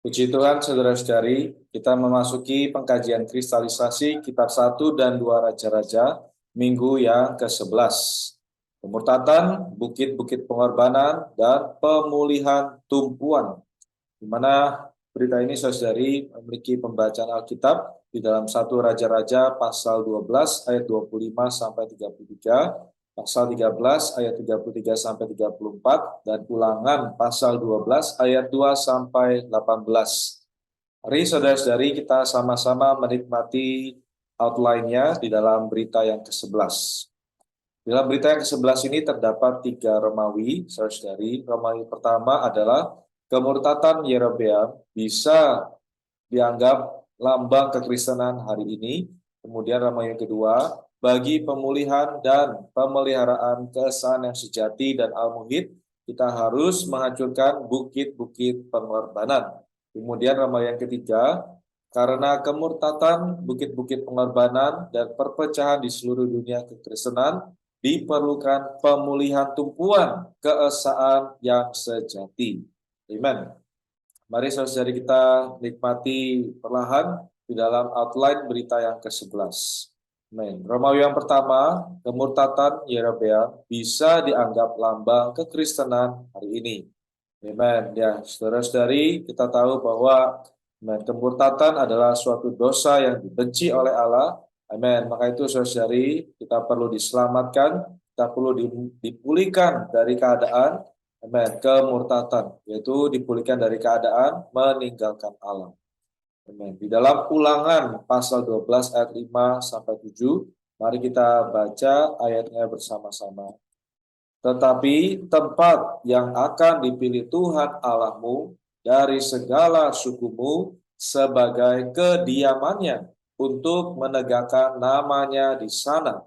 Puji Tuhan, saudara-saudari, kita memasuki pengkajian kristalisasi Kitab 1 dan 2 Raja-Raja, minggu yang ke-11. Pemurtatan, bukit-bukit pengorbanan, dan pemulihan tumpuan. Di mana berita ini, saudari, memiliki pembacaan Alkitab di dalam 1 Raja-Raja pasal 12 ayat 25 sampai 33, pasal 13 ayat 33 sampai 34, dan Ulangan pasal 12 ayat 2 sampai 18. Mari saudara-saudari kita sama-sama menikmati outline-nya di dalam berita yang ke-11. Dalam berita yang ke-11 ini terdapat 3 Romawi, saudara-saudari. Romawi pertama adalah kemurtatan Yerobeam bisa dianggap lambang kekristenan hari ini. Kemudian Romawi yang kedua, bagi pemulihan dan pemeliharaan keesaan yang sejati dan al-muhid, kita harus menghancurkan bukit-bukit pengorbanan. Kemudian Romawi yang ketiga, karena kemurtatan, bukit-bukit pengorbanan, dan perpecahan di seluruh dunia kekristenan, diperlukan pemulihan tumpuan keesaan yang sejati. Amen. Mari saudara kita nikmati perlahan di dalam outline berita yang ke-11. Amen. Romawi yang pertama, kemurtatan Yerobeam bisa dianggap lambang kekristenan hari ini. Amen. Ya, saudara-saudari, kita tahu bahwa kemurtatan adalah suatu dosa yang dibenci oleh Allah. Amin. Maka itu saudari, kita perlu diselamatkan, kita perlu dipulihkan dari keadaan kemurtatan, yaitu dipulihkan dari keadaan meninggalkan Allah. Amin. Di dalam Ulangan pasal 12 ayat 5 sampai 7, mari kita baca ayatnya bersama-sama. Tetapi tempat yang akan dipilih Tuhan Allahmu dari segala sukumu sebagai kediamannya untuk menegakkan namanya di sana.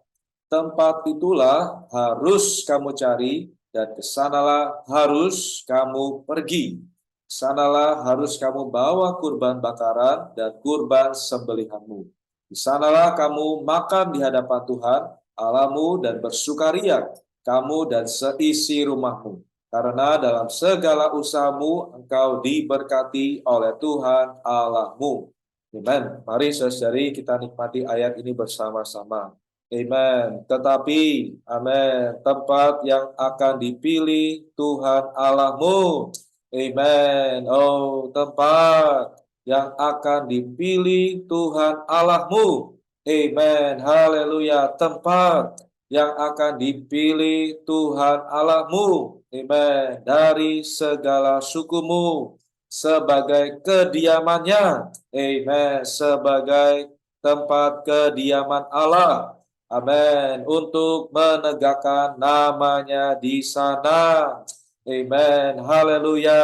Tempat itulah harus kamu cari dan kesanalah harus kamu pergi. Sanalah harus kamu bawa kurban bakaran dan kurban sembelihanmu. Di sanalah kamu makan di hadapan Tuhan Allahmu dan bersukaria, kamu dan seisi rumahmu. Karena dalam segala usahamu engkau diberkati oleh Tuhan Allahmu. Amen. Mari saudari kita nikmati ayat ini bersama-sama. Amen. Tetapi, amin, tempat yang akan dipilih Tuhan Allahmu. Amen. Oh, tempat yang akan dipilih Tuhan Allahmu. Amen. Haleluya. Tempat yang akan dipilih Tuhan Allahmu. Amen. Dari segala sukumu sebagai kediamannya. Amen. Sebagai tempat kediaman Allah. Amin. Untuk menegakkan namanya di sana. Amin. Haleluya.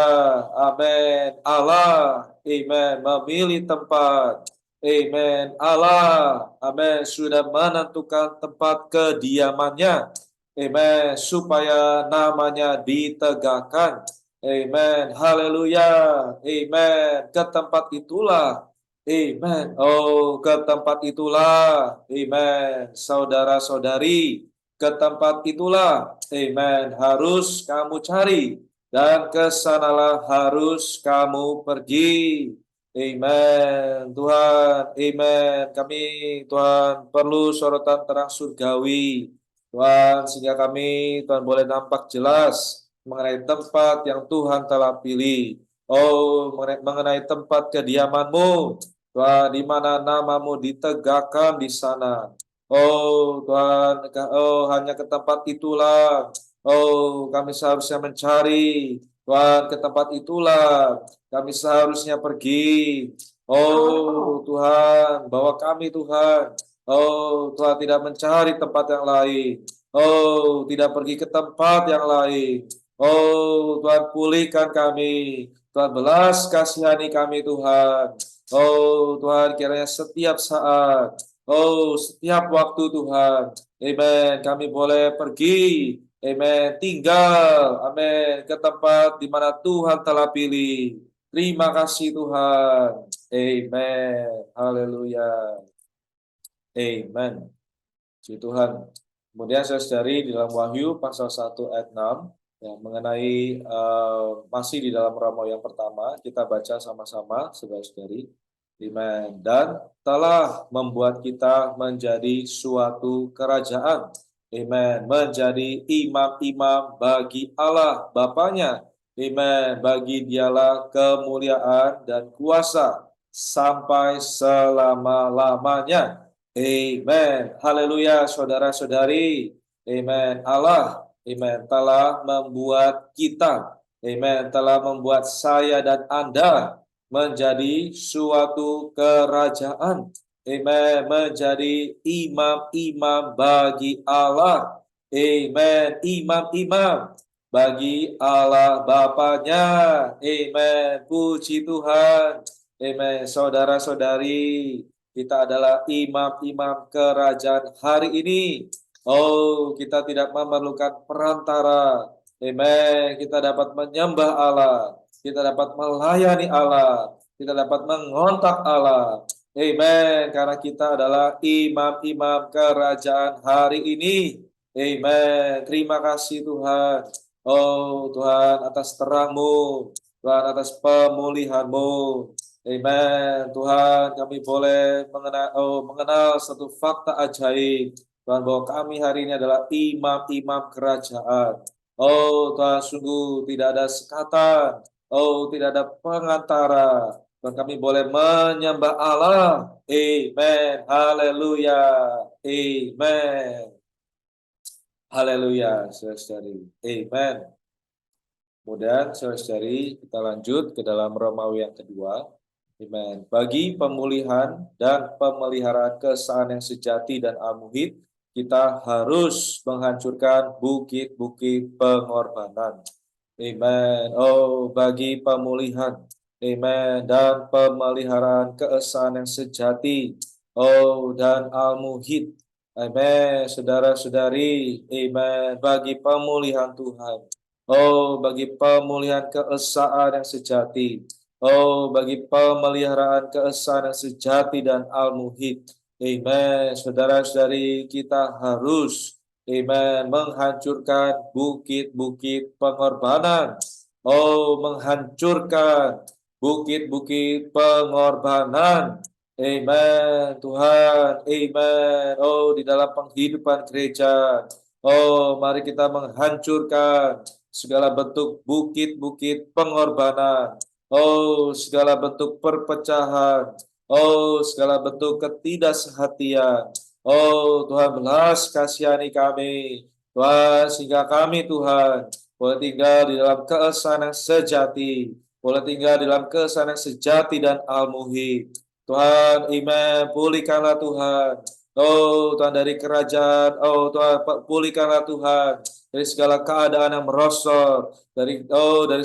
Amin. Allah. Amin. Memilih tempat. Amin. Allah. Amin. Sudah menentukan tempat kediamannya. Amin. Supaya namanya ditegakkan. Amin. Haleluya. Amin. Ke tempat itulah. Amen. Oh, ke tempat itulah. Amen. Saudara-saudari, ke tempat itulah. Amen. Harus kamu cari. Dan ke sanalah harus kamu pergi. Amen. Tuhan, amen. Kami, Tuhan, perlu sorotan terang surgawi. Tuhan, sehingga kami, Tuhan, boleh nampak jelas mengenai tempat yang Tuhan telah pilih. Oh, mengenai tempat kediaman-Mu. Tuhan, di mana namamu ditegakkan di sana. Oh Tuhan, oh hanya ke tempat itulah. Oh, kami seharusnya mencari. Tuhan, ke tempat itulah kami seharusnya pergi. Oh Tuhan, bawa kami Tuhan. Oh Tuhan, tidak mencari tempat yang lain. Oh, tidak pergi ke tempat yang lain. Oh Tuhan, pulihkan kami. Tuhan, belas kasihani kami Tuhan. Oh Tuhan, kiranya setiap saat, oh setiap waktu Tuhan, amen, kami boleh pergi, amen, tinggal, amen, ke tempat di mana Tuhan telah pilih. Terima kasih Tuhan, amen, haleluya, amen. Puji Tuhan. Kemudian saudari di dalam Wahyu pasal 1 ayat 6, Ya, mengenai masih di dalam Romawi yang pertama, kita baca sama-sama, saudara-saudari. Amen. Dan telah membuat kita menjadi suatu kerajaan. Amen. Menjadi imam-imam bagi Allah Bapanya. Amen. Bagi dialah kemuliaan dan kuasa sampai selama-lamanya. Amen. Haleluya, saudara-saudari. Amen. Allah, amen, telah membuat kita, amen, telah membuat saya dan Anda menjadi suatu kerajaan, amen, menjadi imam-imam bagi Allah, amen, imam-imam bagi Allah Bapanya, amen, puji Tuhan, amen, saudara-saudari, kita adalah imam-imam kerajaan hari ini. Oh, kita tidak memerlukan perantara. Amen. Kita dapat menyembah Allah. Kita dapat melayani Allah. Kita dapat mengontak Allah. Amen. Karena kita adalah imam-imam kerajaan hari ini. Amen. Terima kasih Tuhan. Oh Tuhan, atas terang-Mu. Tuhan, atas pemulihan-Mu. Amen. Tuhan, kami boleh mengenal satu fakta ajaib. Tuhan, bahwa kami hari ini adalah imam-imam kerajaan. Oh Tuhan, sungguh tidak ada sekatan. Oh, tidak ada pengantara. Tuhan, kami boleh menyembah Allah. Amen. Haleluya. Amen. Haleluya, saudari. Amen. Kemudian, saudari, kita lanjut ke dalam Romawi yang kedua. Amen. Bagi pemulihan dan pemeliharaan keesaan yang sejati dan al-muhid, kita harus menghancurkan bukit-bukit pengorbanan. Amen. Oh, bagi pemulihan, amen, dan pemeliharaan keesaan yang sejati, oh, dan al-muhid, amen, saudara-saudari, amen, bagi pemulihan Tuhan, oh, bagi pemulihan keesaan yang sejati, oh, bagi pemeliharaan keesaan yang sejati dan al-muhid, amen, saudara-saudari, kita harus, amen, menghancurkan bukit-bukit pengorbanan. Oh, menghancurkan bukit-bukit pengorbanan. Amen, Tuhan. Amen. Oh, di dalam penghidupan gereja. Oh, mari kita menghancurkan segala bentuk bukit-bukit pengorbanan. Oh, segala bentuk perpecahan. Oh, segala bentuk ketidaksehatian. Oh, Tuhan, belas kasihani kami. Tuhan, sehingga kami, Tuhan, boleh tinggal di dalam keesaan yang sejati. Boleh tinggal di dalam keesaan yang sejati dan al-muhid. Tuhan, amen. Pulihkanlah Tuhan. Oh, Tuhan, dari kerajaan. Oh, Tuhan, pulihkanlah Tuhan. Dari segala keadaan yang merosot. Dari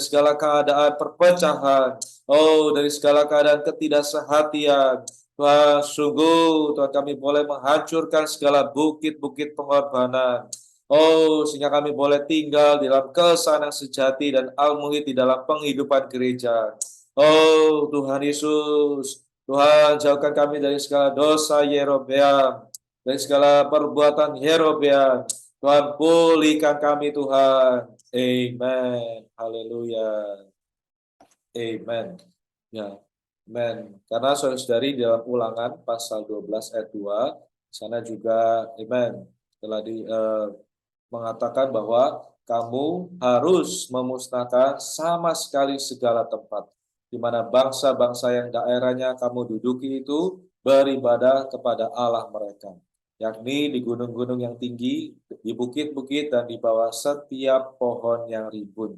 segala keadaan perpecahan. Oh, dari segala keadaan ketidaksehatian. Tuhan, sungguh Tuhan, kami boleh menghancurkan segala bukit-bukit pengorbanan. Oh, sehingga kami boleh tinggal di dalam keesaan yang sejati dan al-muhid di dalam penghidupan gereja. Oh, Tuhan Yesus, Tuhan, jauhkan kami dari segala dosa Yerobeam, dari segala perbuatan Yerobeam. Tuhan, pulihkan kami, Tuhan. Amen. Haleluya. Amen. Ya. Amen. Karena saudara-saudari di dalam Ulangan pasal 12 ayat 2, sana juga amen, telah mengatakan bahwa kamu harus memusnahkan sama sekali segala tempat di mana bangsa-bangsa yang daerahnya kamu duduki itu beribadah kepada Allah mereka, yakni di gunung-gunung yang tinggi, di bukit-bukit, dan di bawah setiap pohon yang rimbun.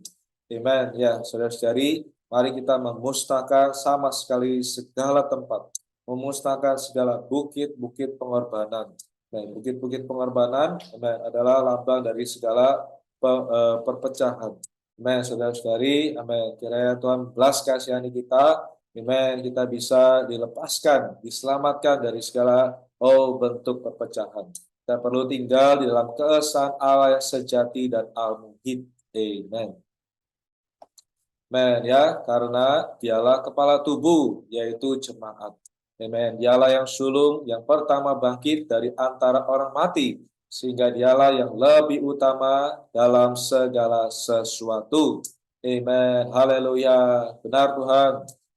Amen. Ya, saudara-saudari, mari kita memusnahkan sama sekali segala tempat, memusnahkan segala bukit-bukit pengorbanan. Dan bukit-bukit pengorbanan adalah lambang dari segala perpecahan. Amen, saudara-saudari. Amen. Kiranya Tuhan belas kasihani kita. Amen. Kita bisa dilepaskan, diselamatkan dari segala bentuk perpecahan. Kita perlu tinggal di dalam keesaan Allah yang sejati dan al-muhid. Amen. Amen, ya, karena dialah kepala tubuh, yaitu jemaat. Amen. Dialah yang sulung, yang pertama bangkit dari antara orang mati, sehingga dialah yang lebih utama dalam segala sesuatu. Amen. Haleluya. Benar Tuhan.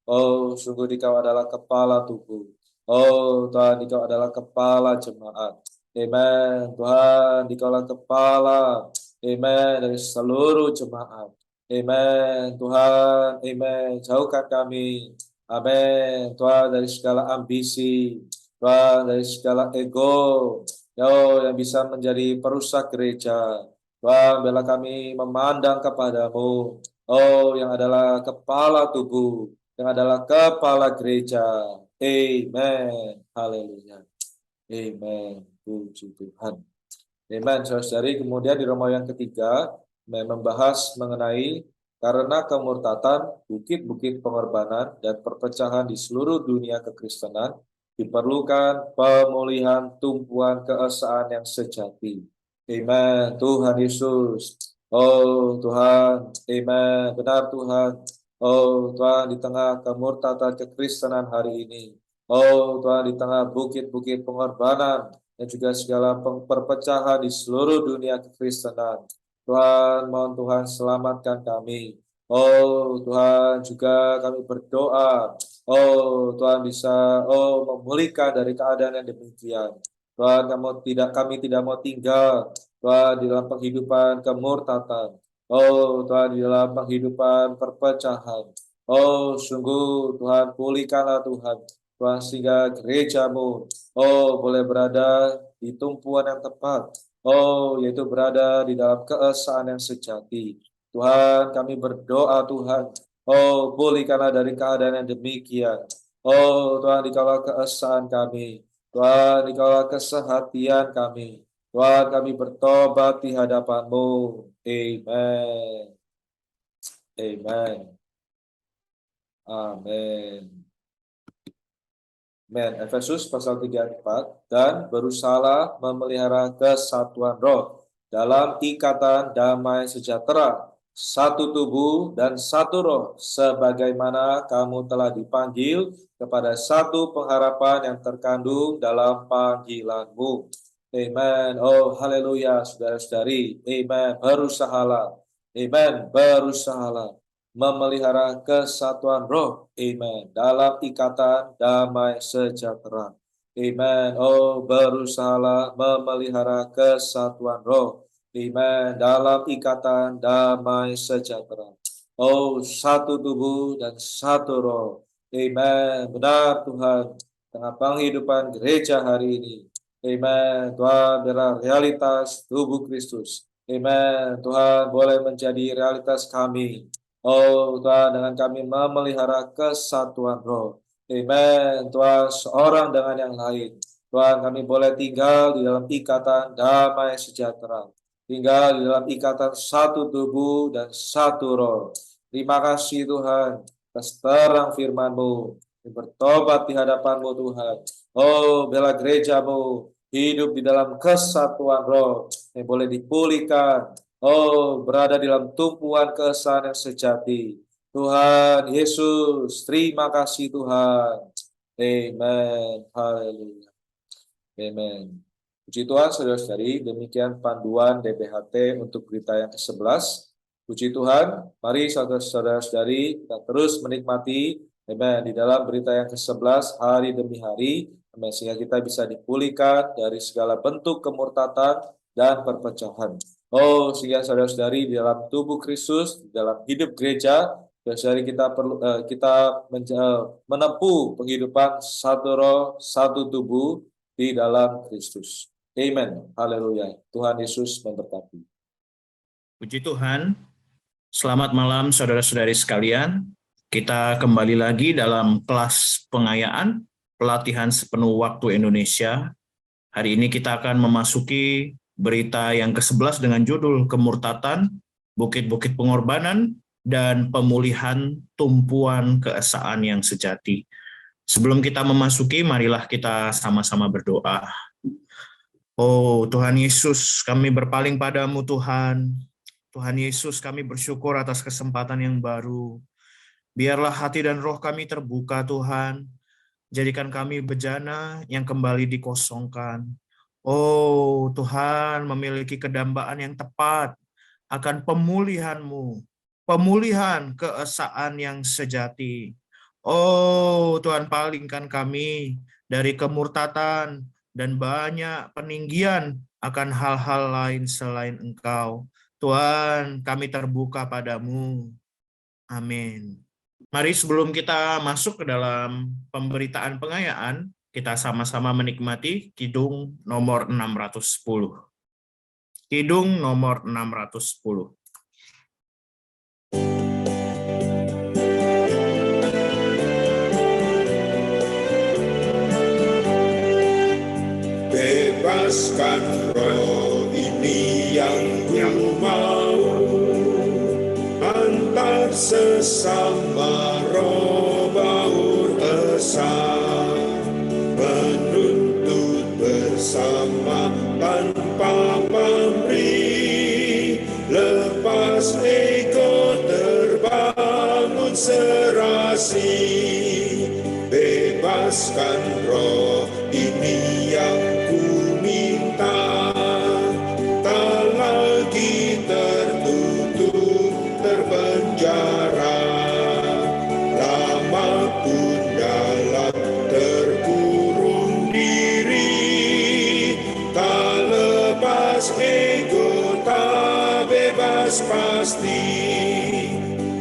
Oh, sungguh Dikau adalah kepala tubuh. Oh, Tuhan, Dikau adalah kepala jemaat. Amen. Tuhan, Dikaulah kepala. Amen. Dari seluruh jemaat. Amen. Tuhan, amen. Jauhkan kami. Amin. Tuhan, dari segala ambisi. Tuhan, dari segala ego. Yang bisa menjadi perusak gereja. Tuhan, bela kami memandang kepadamu. Oh, yang adalah kepala tubuh, yang adalah kepala gereja. Amen. Haleluya. Amen. Puji Tuhan. Amen. Saudari, kemudian di Roma yang ketiga, membahas mengenai karena kemurtatan, bukit-bukit pengorbanan, dan perpecahan di seluruh dunia kekristenan, diperlukan pemulihan tumpuan keesaan yang sejati. Amen. Tuhan Yesus. Oh Tuhan. Amen. Benar Tuhan. Oh Tuhan, di tengah kemurtatan kekristenan hari ini. Oh Tuhan, di tengah bukit-bukit pengorbanan, dan juga segala perpecahan di seluruh dunia kekristenan. Tuhan, mohon Tuhan selamatkan kami. Oh Tuhan, juga kami berdoa. Oh Tuhan bisa memulihkan dari keadaan yang demikian. Tuhan, kami tidak mau tinggal Tuhan di dalam penghidupan kemurtatan. Oh Tuhan, di dalam penghidupan perpecahan. Oh sungguh Tuhan, pulihkanlah Tuhan. Tuhan, sehingga gerejamu boleh berada di tumpuan yang tepat. Yaitu berada di dalam keesaan yang sejati. Tuhan, kami berdoa Tuhan. Pulihkanlah dari keadaan yang demikian. Tuhan, dikala keesaan kami. Tuhan, dikala kesehatian kami. Tuhan, kami bertobat di hadapan-Mu. Amen. Amen. Amin. Amin. Efesus pasal 3:4, dan berusahalah memelihara kesatuan roh dalam ikatan damai sejahtera, satu tubuh dan satu roh, sebagaimana kamu telah dipanggil kepada satu pengharapan yang terkandung dalam panggilanmu. Amen. Oh, haleluya, saudara-saudari. Amen. Berusahalah. Amen. Berusahalah memelihara kesatuan roh. Amen. Dalam ikatan damai sejahtera. Amen. Oh, berusahalah memelihara kesatuan roh. Amen. Dalam ikatan damai sejahtera. Oh, satu tubuh dan satu roh. Amen. Benar Tuhan. Tengah penghidupan gereja hari ini. Amen. Tuhan, biarlah realitas tubuh Kristus. Amen. Tuhan, boleh menjadi realitas kami. Oh Tuhan, dengan kami memelihara kesatuan roh. Amen. Tuhan, seorang dengan yang lain. Tuhan, kami boleh tinggal di dalam ikatan damai sejahtera. Tinggal di dalam ikatan satu tubuh dan satu roh. Terima kasih Tuhan atas terang firman-Mu. Bertobat di hadapan-Mu Tuhan. Oh, bela gereja-Mu hidup di dalam kesatuan roh yang boleh dipulihkan. Oh, berada di dalam tumpuan keesaan yang sejati. Tuhan Yesus, terima kasih Tuhan. Amen. Haleluya. Amen. Puji Tuhan, saudara-saudari, demikian panduan DBHT untuk berita yang ke-11. Puji Tuhan, mari saudara-saudari kita terus menikmati, amen, di dalam berita yang ke-11 hari demi hari, amen, sehingga kita bisa dipulihkan dari segala bentuk kemurtatan dan perpecahan. Oh, sehingga saudara-saudari di dalam tubuh Kristus, di dalam hidup gereja, saudara-saudari kita menempuh penghidupan satu roh, satu tubuh di dalam Kristus. Amen. Haleluya. Tuhan Yesus memberkati. Puji Tuhan. Selamat malam saudara-saudari sekalian. Kita kembali lagi dalam kelas pengayaan pelatihan sepenuh waktu Indonesia. Hari ini kita akan memasuki berita yang ke-11 dengan judul Kemurtatan, Bukit-bukit Pengorbanan, dan Pemulihan Tumpuan Keesaan yang Sejati. Sebelum kita memasuki, marilah kita sama-sama berdoa. Oh Tuhan Yesus, kami berpaling padamu Tuhan. Tuhan Yesus, kami bersyukur atas kesempatan yang baru. Biarlah hati dan roh kami terbuka Tuhan. Jadikan kami bejana yang kembali dikosongkan. Oh, Tuhan memiliki kedambaan yang tepat akan pemulihan-Mu, pemulihan keesaan yang sejati. Oh, Tuhan palingkan kami dari kemurtatan dan banyak peninggian akan hal-hal lain selain Engkau. Tuhan, kami terbuka padamu. Amin. Mari sebelum kita masuk ke dalam pemberitaan pengayaan, kita sama-sama menikmati Kidung nomor 610. Kidung nomor 610. Bebaskan roh ini yang ku mau, antar sesama roh baur esa, menuntut bersama tanpa pamrih, lepas ego terbangun serasi. Bebaskan roh ini yang ku minta, tak lagi tertutup terpenjara, lama pun dalam terkurung diri, tak lepas ego, tak bebas pasti.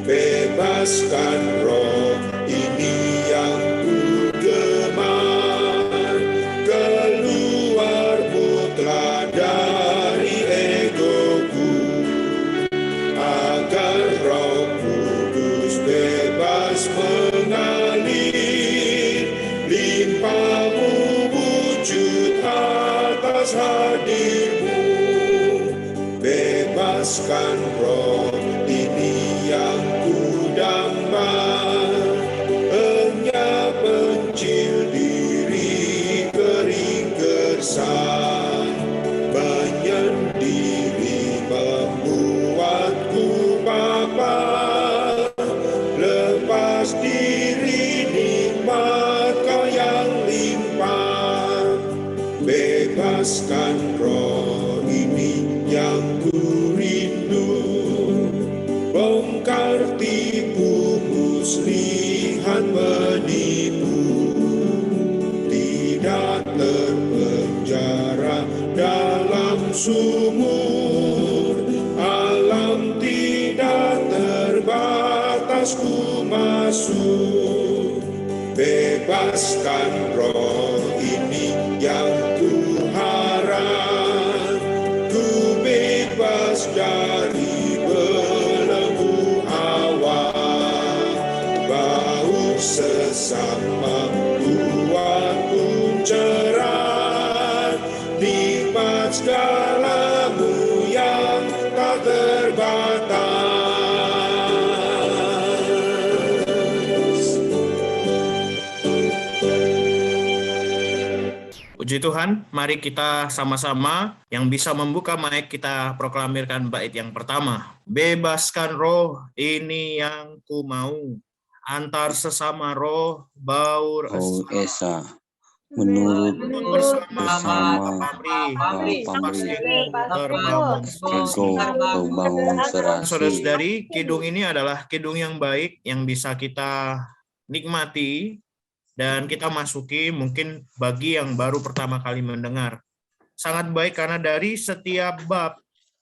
Bebaskan roh ini yang ku gemar, keluar mutlak dari egoku, agar Roh Kudus bebas mengalir, limpahmu wujud atas hadirmu. Bebaskan roh ini yang ku damba, hanya pencil diri kering gersang, menyendiri membuatku papa, lepas diri nikmat kau yang limpah. Bebaskan roh ini yang ku rindu, bongkar tipu muslihat menipu, tidak terpenjara dalam sumur, alam tidak terbatas ku masuk. Bebaskan roh ini yang ku harap, ku bebas dari belenggu hawa, bau sesama buatku cerah, nikmat segalamu yang tak terbatas. Puji Tuhan, mari kita sama-sama yang bisa membuka mic kita proklamirkan bait yang pertama. Bebaskan roh ini yang ku mau, antar sesama roh baur esa, menurut bersama pamrih, terbangun ego terbangun serasi. Saudara-saudari, kidung ini adalah kidung yang baik yang bisa kita nikmati dan kita masuki mungkin bagi yang baru pertama kali mendengar. Sangat baik karena dari setiap bab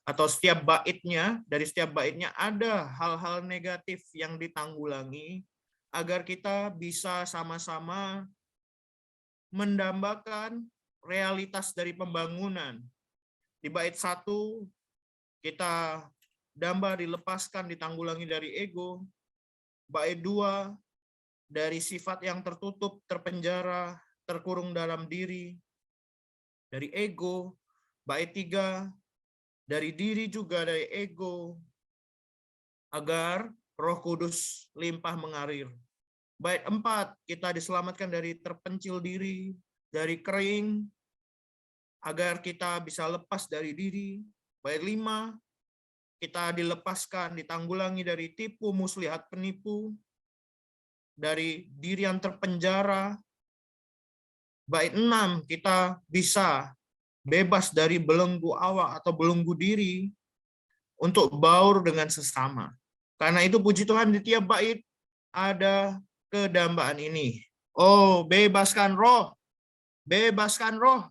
atau setiap baitnya, dari setiap baitnya ada hal-hal negatif yang ditanggulangi agar kita bisa sama-sama mendambakan realitas dari pembangunan. Di bait 1 kita damba dilepaskan, ditanggulangi dari ego. Bait 2 dari sifat yang tertutup, terpenjara, terkurung dalam diri, dari ego. Bait 3 dari diri juga, dari ego, agar Roh Kudus limpah mengalir. Bait 4 kita diselamatkan dari terpencil diri, dari kering, agar kita bisa lepas dari diri. Bait 5 kita dilepaskan, ditanggulangi dari tipu muslihat penipu, dari diri yang terpenjara. Bait 6 kita bisa bebas dari belenggu awak atau belenggu diri untuk baur dengan sesama. Karena itu puji Tuhan di tiap bait ada kedambaan ini. Oh, bebaskan roh, bebaskan roh,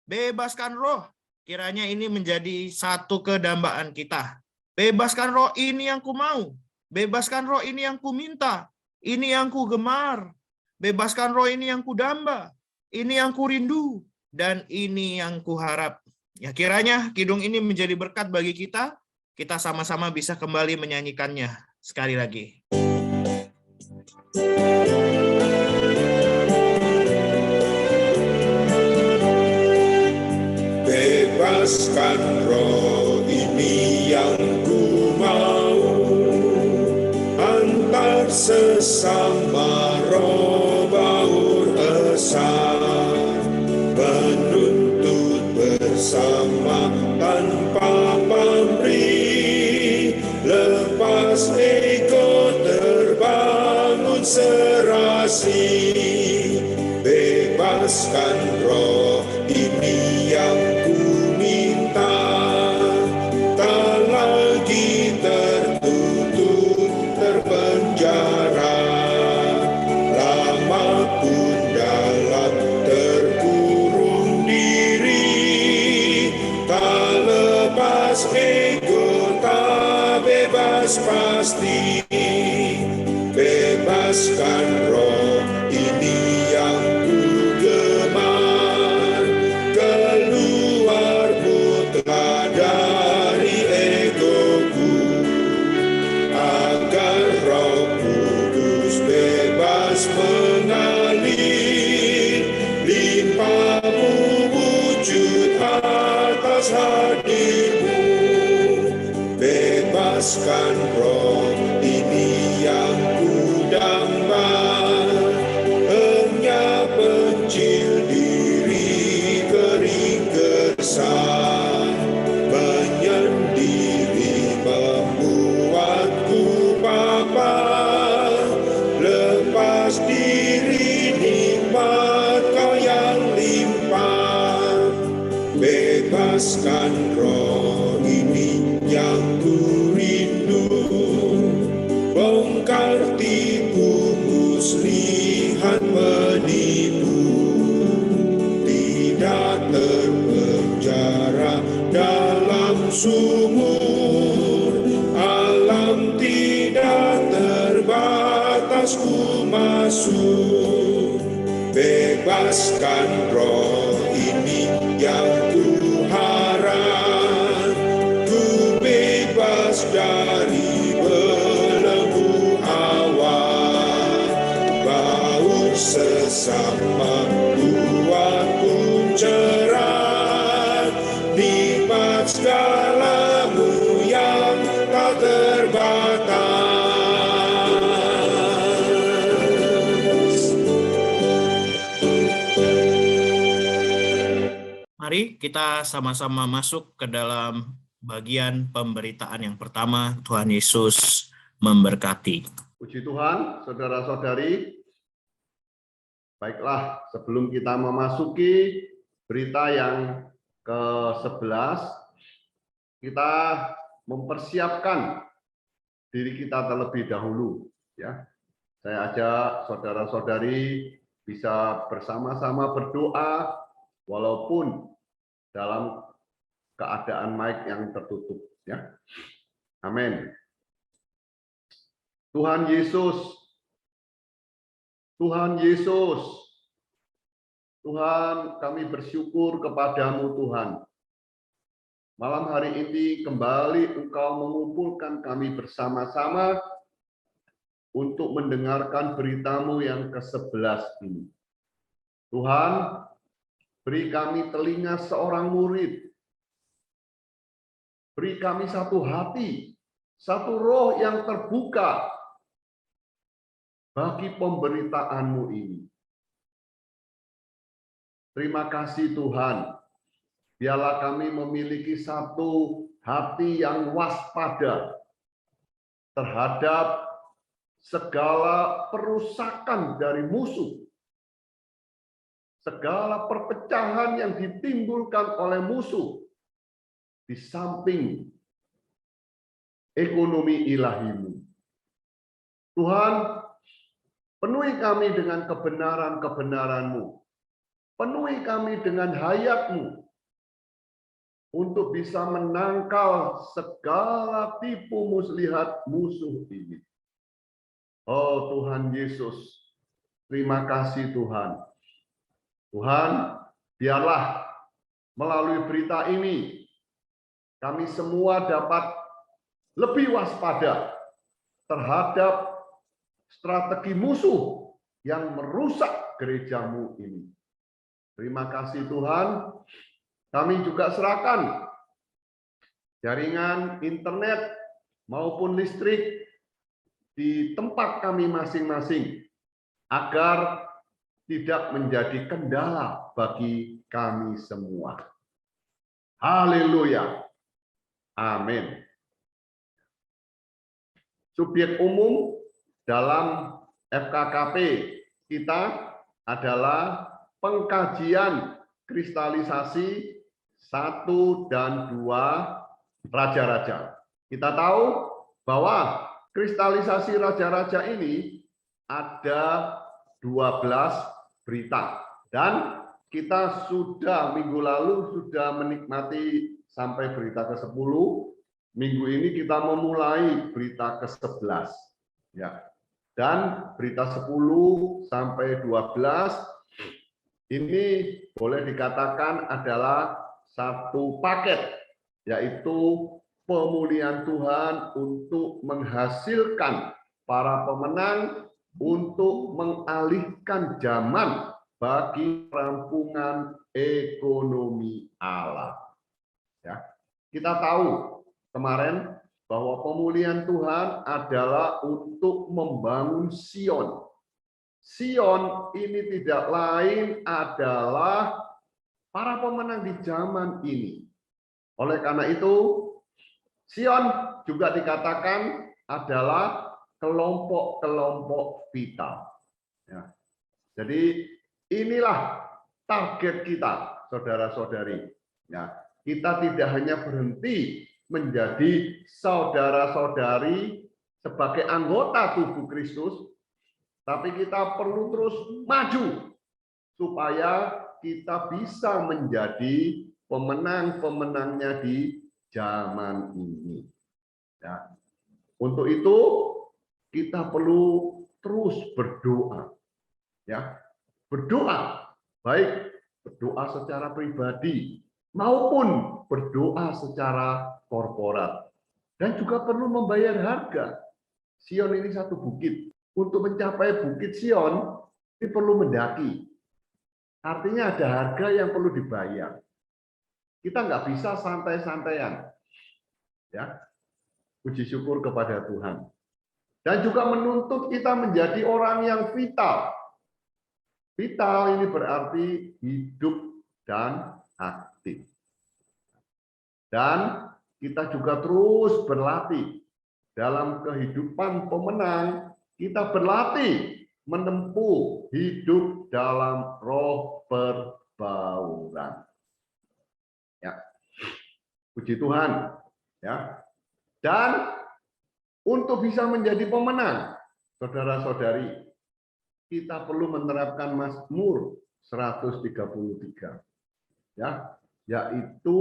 bebaskan roh. Kiranya ini menjadi satu kedambaan kita. Bebaskan roh, ini yang ku mau. Bebaskan roh, ini yang ku minta. Ini yang ku gemar. Bebaskan roh, ini yang ku damba. Ini yang ku rindu. Dan ini yang ku harap. Ya, kiranya kidung ini menjadi berkat bagi kita. Kita sama-sama bisa kembali menyanyikannya sekali lagi. Bebaskan roh, ini yang ku mau, antar sesama roh baur besar, menuntut bersama tanpa pamrih, lepas ego terbangun serasi. Bebaskan roh, ini yang ku minta, tak lagi tertutup terpenjara, lama pun dalam terkurung diri, tak lepas ego, tak bebas pasti. Bebaskan roh, ini yang ku gemar, keluar mutlak dari egoku, agar Roh Kudus bebas mengalir, limpahmu wujud atas hadirmu. Bebaskan roh, ini yang ku damba, hanya pencil diri kering gersang, menyendiri membuatku papa, lepas diri nikmat kau yang limpah. Bebaskan roh, ini yang ku rindu, bongkar tipu muslihat menipu, tidak terpenjara dalam sumur, alam tidak terbatas ku masuk. Bebaskan roh, ini yang ku harap, ku bebas dari belenggu awak, baur sesama buatku cerah, nikmat segalamu yang tak terbatas. Mari kita sama-sama masuk ke dalam bagian pemberitaan yang pertama. Tuhan Yesus memberkati. Puji Tuhan, saudara-saudari. Baiklah, sebelum kita memasuki berita yang ke-11, kita mempersiapkan diri kita terlebih dahulu. Ya, saya ajak saudara-saudari bisa bersama-sama berdoa, walaupun dalam keadaan mic yang tertutup. Ya, amin. Tuhan Yesus, Tuhan Yesus, Tuhan, kami bersyukur kepadamu Tuhan. Malam hari ini kembali Engkau mengumpulkan kami bersama-sama untuk mendengarkan beritamu yang ke-11 ini. Tuhan, beri kami telinga seorang murid. Beri kami satu hati, satu roh yang terbuka bagi pemberitaanmu ini. Terima kasih Tuhan. Biarlah kami memiliki satu hati yang waspada terhadap segala perusakan dari musuh, segala perpecahan yang ditimbulkan oleh musuh di samping ekonomi ilahi-Mu. Tuhan, penuhi kami dengan kebenaran-kebenaran-Mu. Penuhi kami dengan hayat-Mu untuk bisa menangkal segala tipu muslihat musuh ini. Oh Tuhan Yesus, terima kasih Tuhan. Tuhan, biarlah melalui berita ini kami semua dapat lebih waspada terhadap strategi musuh yang merusak gereja-Mu ini. Terima kasih Tuhan. Kami juga serahkan jaringan internet maupun listrik di tempat kami masing-masing agar tidak menjadi kendala bagi kami semua. Haleluya. Amin. Subjek umum dalam FKKP kita adalah pengkajian kristalisasi 1 dan 2 raja-raja. Kita tahu bahwa kristalisasi raja-raja ini ada 12 berita. Dan kita sudah minggu lalu sudah menikmati sampai berita ke-10. Minggu ini kita memulai berita ke-11. Ya. Dan berita 10 sampai 12 ini boleh dikatakan adalah satu paket, yaitu pemulihan Tuhan untuk menghasilkan para pemenang untuk mengalihkan zaman bagi rampungan ekonomi Allah. Ya, kita tahu kemarin bahwa pemulihan Tuhan adalah untuk membangun Sion. Sion ini tidak lain adalah para pemenang di zaman ini. Oleh karena itu, Sion juga dikatakan adalah kelompok-kelompok vital. Ya. Jadi inilah target kita, saudara-saudari. Ya, kita tidak hanya berhenti menjadi saudara-saudari sebagai anggota tubuh Kristus, tapi kita perlu terus maju supaya kita bisa menjadi pemenang-pemenangnya di zaman ini. Ya. Untuk itu kita perlu terus berdoa. Ya. Berdoa, baik berdoa secara pribadi maupun berdoa secara korporat. Dan juga perlu membayar harga. Sion ini satu bukit. Untuk mencapai bukit Sion, ini perlu mendaki. Artinya ada harga yang perlu dibayar. Kita nggak bisa santai-santaian. Ya, puji syukur kepada Tuhan. Dan juga menuntut kita menjadi orang yang vital. Vital ini berarti hidup dan aktif. Dan kita juga terus berlatih dalam kehidupan pemenang. Kita berlatih menempuh hidup dalam roh perbauran. Ya, puji Tuhan. Ya, dan untuk bisa menjadi pemenang, saudara-saudari, kita perlu menerapkan Mazmur 133. Ya, yaitu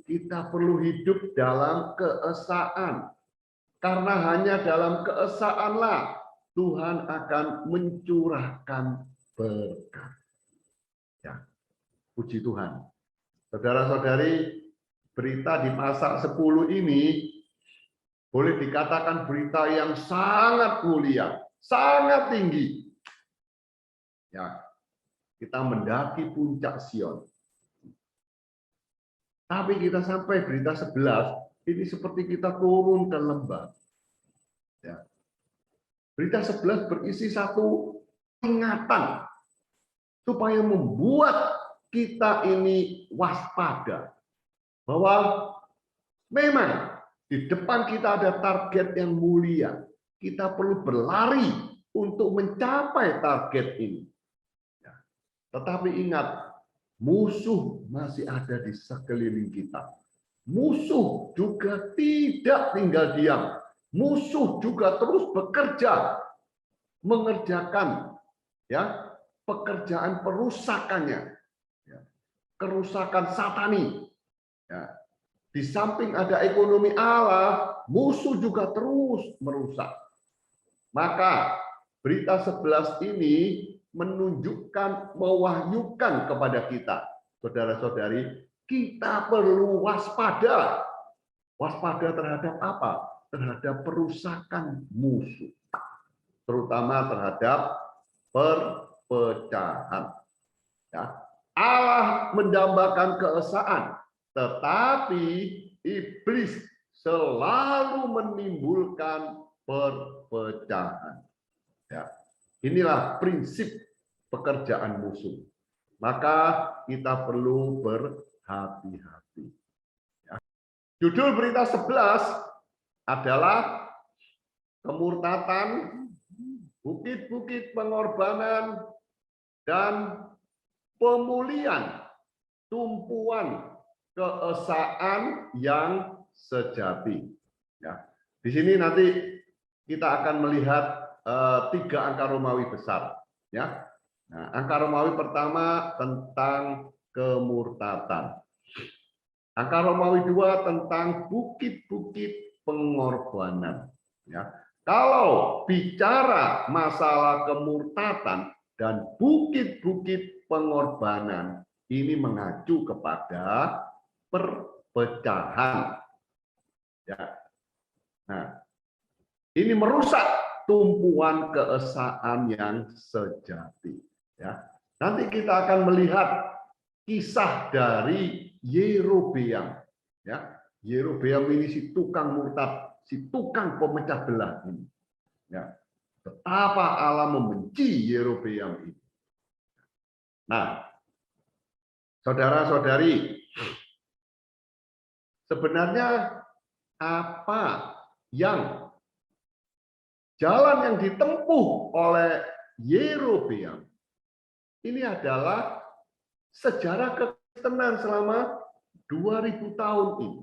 kita perlu hidup dalam keesaan. Karena hanya dalam keesaanlah Tuhan akan mencurahkan berkat. Ya, puji Tuhan. Saudara-saudari, berita di pasal 10 ini boleh dikatakan berita yang sangat mulia, sangat tinggi. Ya, kita mendaki puncak Sion. Tapi kita sampai berita 11, ini seperti kita turun ke lembah. Ya. Berita 11 berisi satu ingatan supaya membuat kita ini waspada bahwa memang di depan kita ada target yang mulia. Kita perlu berlari untuk mencapai target ini. Tetapi ingat, musuh masih ada di sekeliling kita. Musuh juga tidak tinggal diam. Musuh juga terus bekerja, mengerjakan pekerjaan perusakannya, kerusakan satani. Di samping ada ekonomi Allah, musuh juga terus merusak. Maka berita 11 ini menunjukkan, mewahyukan kepada kita, saudara-saudari, kita perlu waspada. Waspada terhadap apa? Terhadap perusakan musuh, terutama terhadap perpecahan. Allah mendambakan keesaan, tetapi iblis selalu menimbulkan perpecahan. Inilah prinsip pekerjaan musuh. Maka kita perlu berhati-hati. Judul berita 11 adalah kemurtatan, bukit-bukit pengorbanan, dan pemulihan tumpuan keesaan yang sejati. Di sini nanti kita akan melihat 3 angka Romawi besar. Nah, angka Romawi pertama tentang kemurtatan. Angka Romawi 2 tentang bukit-bukit pengorbanan. Kalau bicara masalah kemurtatan dan bukit-bukit pengorbanan, ini mengacu kepada perpecahan. Nah, ini merusak tumpuan keesaan yang sejati. Nanti kita akan melihat kisah dari Yerobeam. Yerobeam ini si tukang murtad, si tukang pemecah belah ini. Betapa Allah membenci Yerobeam ini. Nah, saudara-saudari, sebenarnya apa yang jalan yang ditempuh oleh Yerobeam ini adalah sejarah kekristenan selama 2000 tahun ini.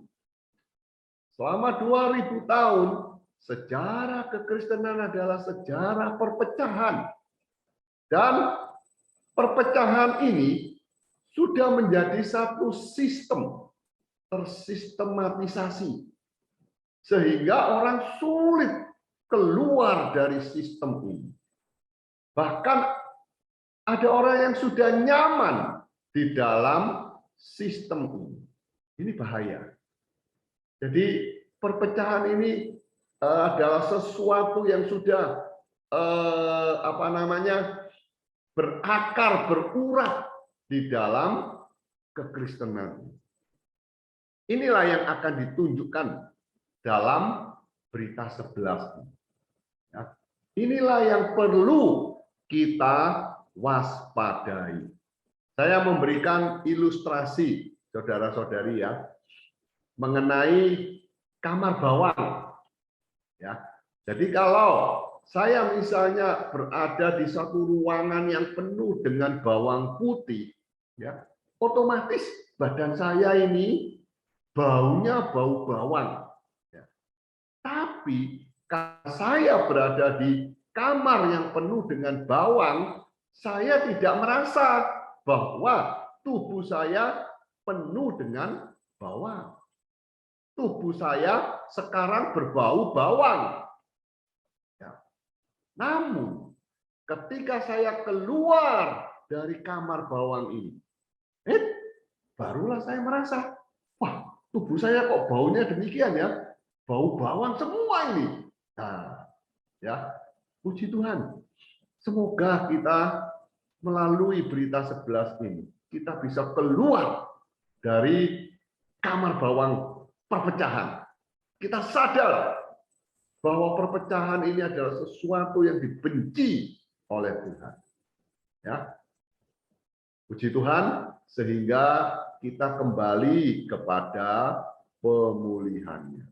Selama 2000 tahun, sejarah kekristenan adalah sejarah perpecahan. Dan perpecahan ini sudah menjadi satu sistem, tersistematisasi. Sehingga orang sulit keluar dari sistem ini. Bahkan ada orang yang sudah nyaman di dalam sistem ini. Ini bahaya. Jadi perpecahan ini adalah sesuatu yang sudah berakar, berurat di dalam kekristenan. Inilah yang akan ditunjukkan dalam berita 11. Inilah yang perlu kita waspadai. Saya memberikan ilustrasi, saudara-saudari mengenai kamar bawang. Jadi kalau saya misalnya berada di satu ruangan yang penuh dengan bawang putih, otomatis badan saya ini baunya bau bawang. Tapi kalau saya berada di kamar yang penuh dengan bawang, saya tidak merasa bahwa tubuh saya penuh dengan bawang. Tubuh saya sekarang berbau bawang. Namun, ketika saya keluar dari kamar bawang ini, barulah saya merasa, wah, tubuh saya kok baunya demikian ya, bau bawang semua ini. Nah, puji Tuhan. Semoga kita melalui berita 11 ini, kita bisa keluar dari kamar bawang perpecahan. Kita sadar bahwa perpecahan ini adalah sesuatu yang dibenci oleh Tuhan. Puji Tuhan, sehingga kita kembali kepada pemulihannya.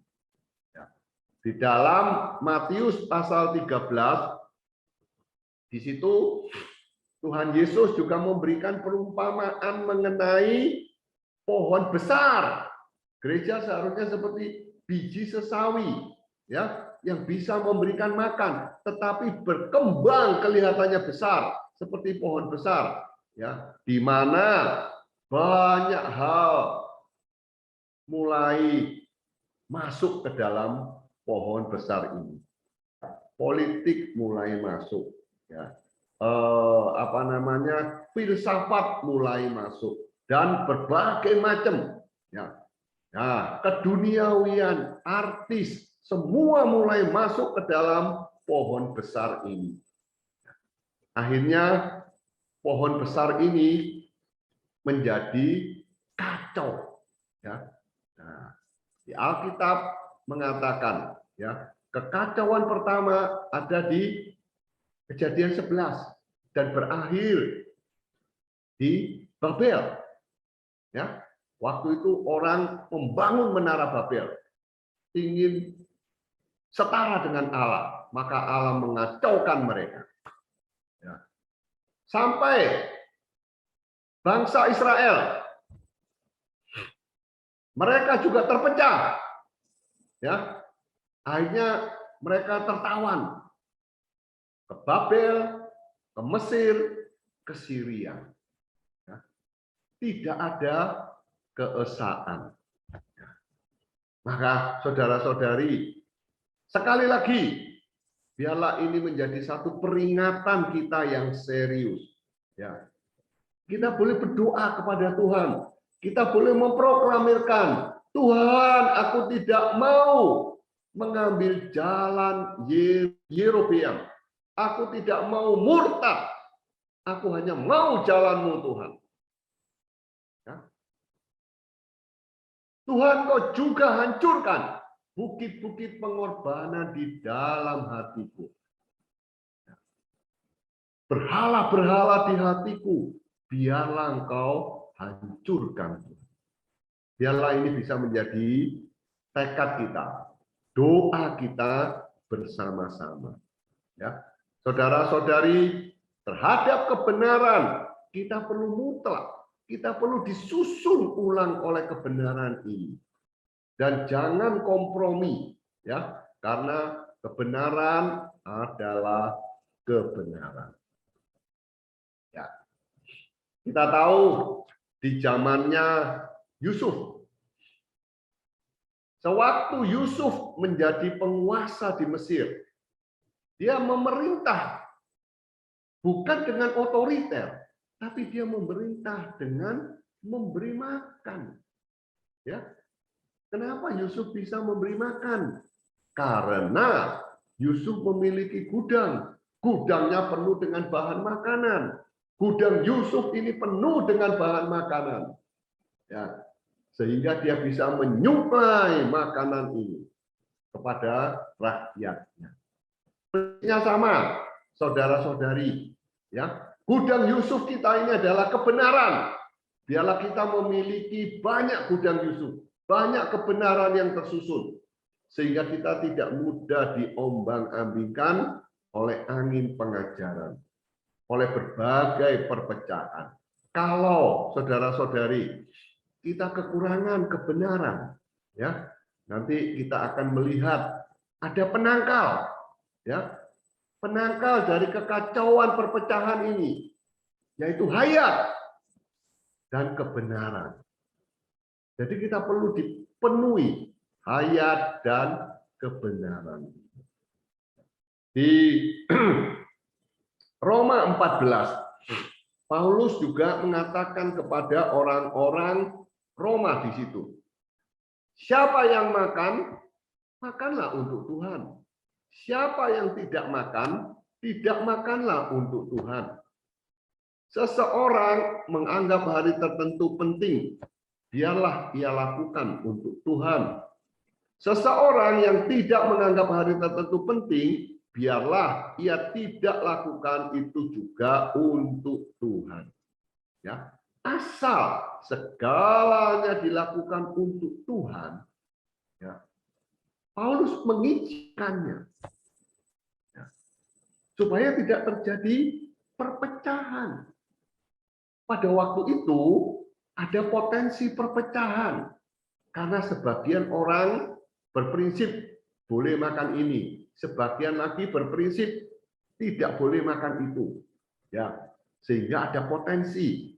Di dalam Matius pasal 13, di situ Tuhan Yesus juga memberikan perumpamaan mengenai pohon besar. Gereja seharusnya seperti biji sesawi, ya, yang bisa memberikan makan, tetapi berkembang kelihatannya besar seperti pohon besar, ya, di mana banyak hal mulai masuk ke dalam pohon besar ini. Politik mulai masuk, ya. Filsafat mulai masuk, dan berbagai macam, ya. Nah, keduniawian, artis, semua mulai masuk ke dalam pohon besar ini. Akhirnya pohon besar ini menjadi kacau, ya. Nah, di Alkitab mengatakan, ya, kekacauan pertama ada di Kejadian 11 dan berakhir di Babel. Ya, waktu itu orang membangun menara Babel, ingin setara dengan Allah, maka Allah mengacaukan mereka. Ya. Sampai bangsa Israel, mereka juga terpecah. Ya, akhirnya mereka tertawan ke Babel, ke Mesir, ke Syria. Ya. Tidak ada keesaan. Ya. Maka saudara-saudari, sekali lagi, biarlah ini menjadi satu peringatan kita yang serius. Ya. Kita boleh berdoa kepada Tuhan. Kita boleh memproklamirkan, Tuhan, aku tidak mau mengambil jalan Yerobeam. Aku tidak mau murtad. Aku hanya mau jalan-Mu, Tuhan. Ya. Tuhan, Kau juga hancurkan bukit-bukit pengorbanan di dalam hatiku. Ya. Berhala-berhala di hatiku, biarlah Engkau hancurkan. Biarlah ini bisa menjadi tekad kita, doa kita bersama-sama. Ya. Saudara-saudari, terhadap kebenaran kita perlu mutlak, kita perlu disusun ulang oleh kebenaran ini, dan jangan kompromi, ya, karena kebenaran adalah kebenaran. Ya, kita tahu di zamannya Yusuf, sewaktu Yusuf menjadi penguasa di Mesir, dia memerintah bukan dengan otoriter, tapi dia memerintah dengan memberi makan. Ya. Kenapa Yusuf bisa memberi makan? Karena Yusuf memiliki gudang. Gudangnya penuh dengan bahan makanan. Gudang Yusuf ini penuh dengan bahan makanan. Ya. Sehingga dia bisa menyuplai makanan ini kepada rakyatnya. Sama, saudara-saudari, ya, gudang Yusuf kita ini adalah kebenaran. Biarlah kita memiliki banyak gudang Yusuf, banyak kebenaran yang tersusun, sehingga kita tidak mudah diombang-ambingkan oleh angin pengajaran, oleh berbagai perpecahan. Kalau saudara-saudari kita kekurangan kebenaran, ya, nanti kita akan melihat ada penangkal. Ya, penangkal dari kekacauan perpecahan ini, yaitu hayat dan kebenaran. Jadi kita perlu dipenuhi hayat dan kebenaran. Di Roma 14, Paulus juga mengatakan kepada orang-orang Roma di situ, siapa yang makan, makanlah untuk Tuhan. Siapa yang tidak makan, tidak makanlah untuk Tuhan. Seseorang menganggap hari tertentu penting, biarlah ia lakukan untuk Tuhan. Seseorang yang tidak menganggap hari tertentu penting, biarlah ia tidak lakukan itu juga untuk Tuhan. Ya, asal segalanya dilakukan untuk Tuhan, ya, Paulus mengizinkannya, ya, supaya tidak terjadi perpecahan. Pada waktu itu ada potensi perpecahan karena sebagian orang berprinsip boleh makan ini, sebagian lagi berprinsip tidak boleh makan itu. Ya, sehingga ada potensi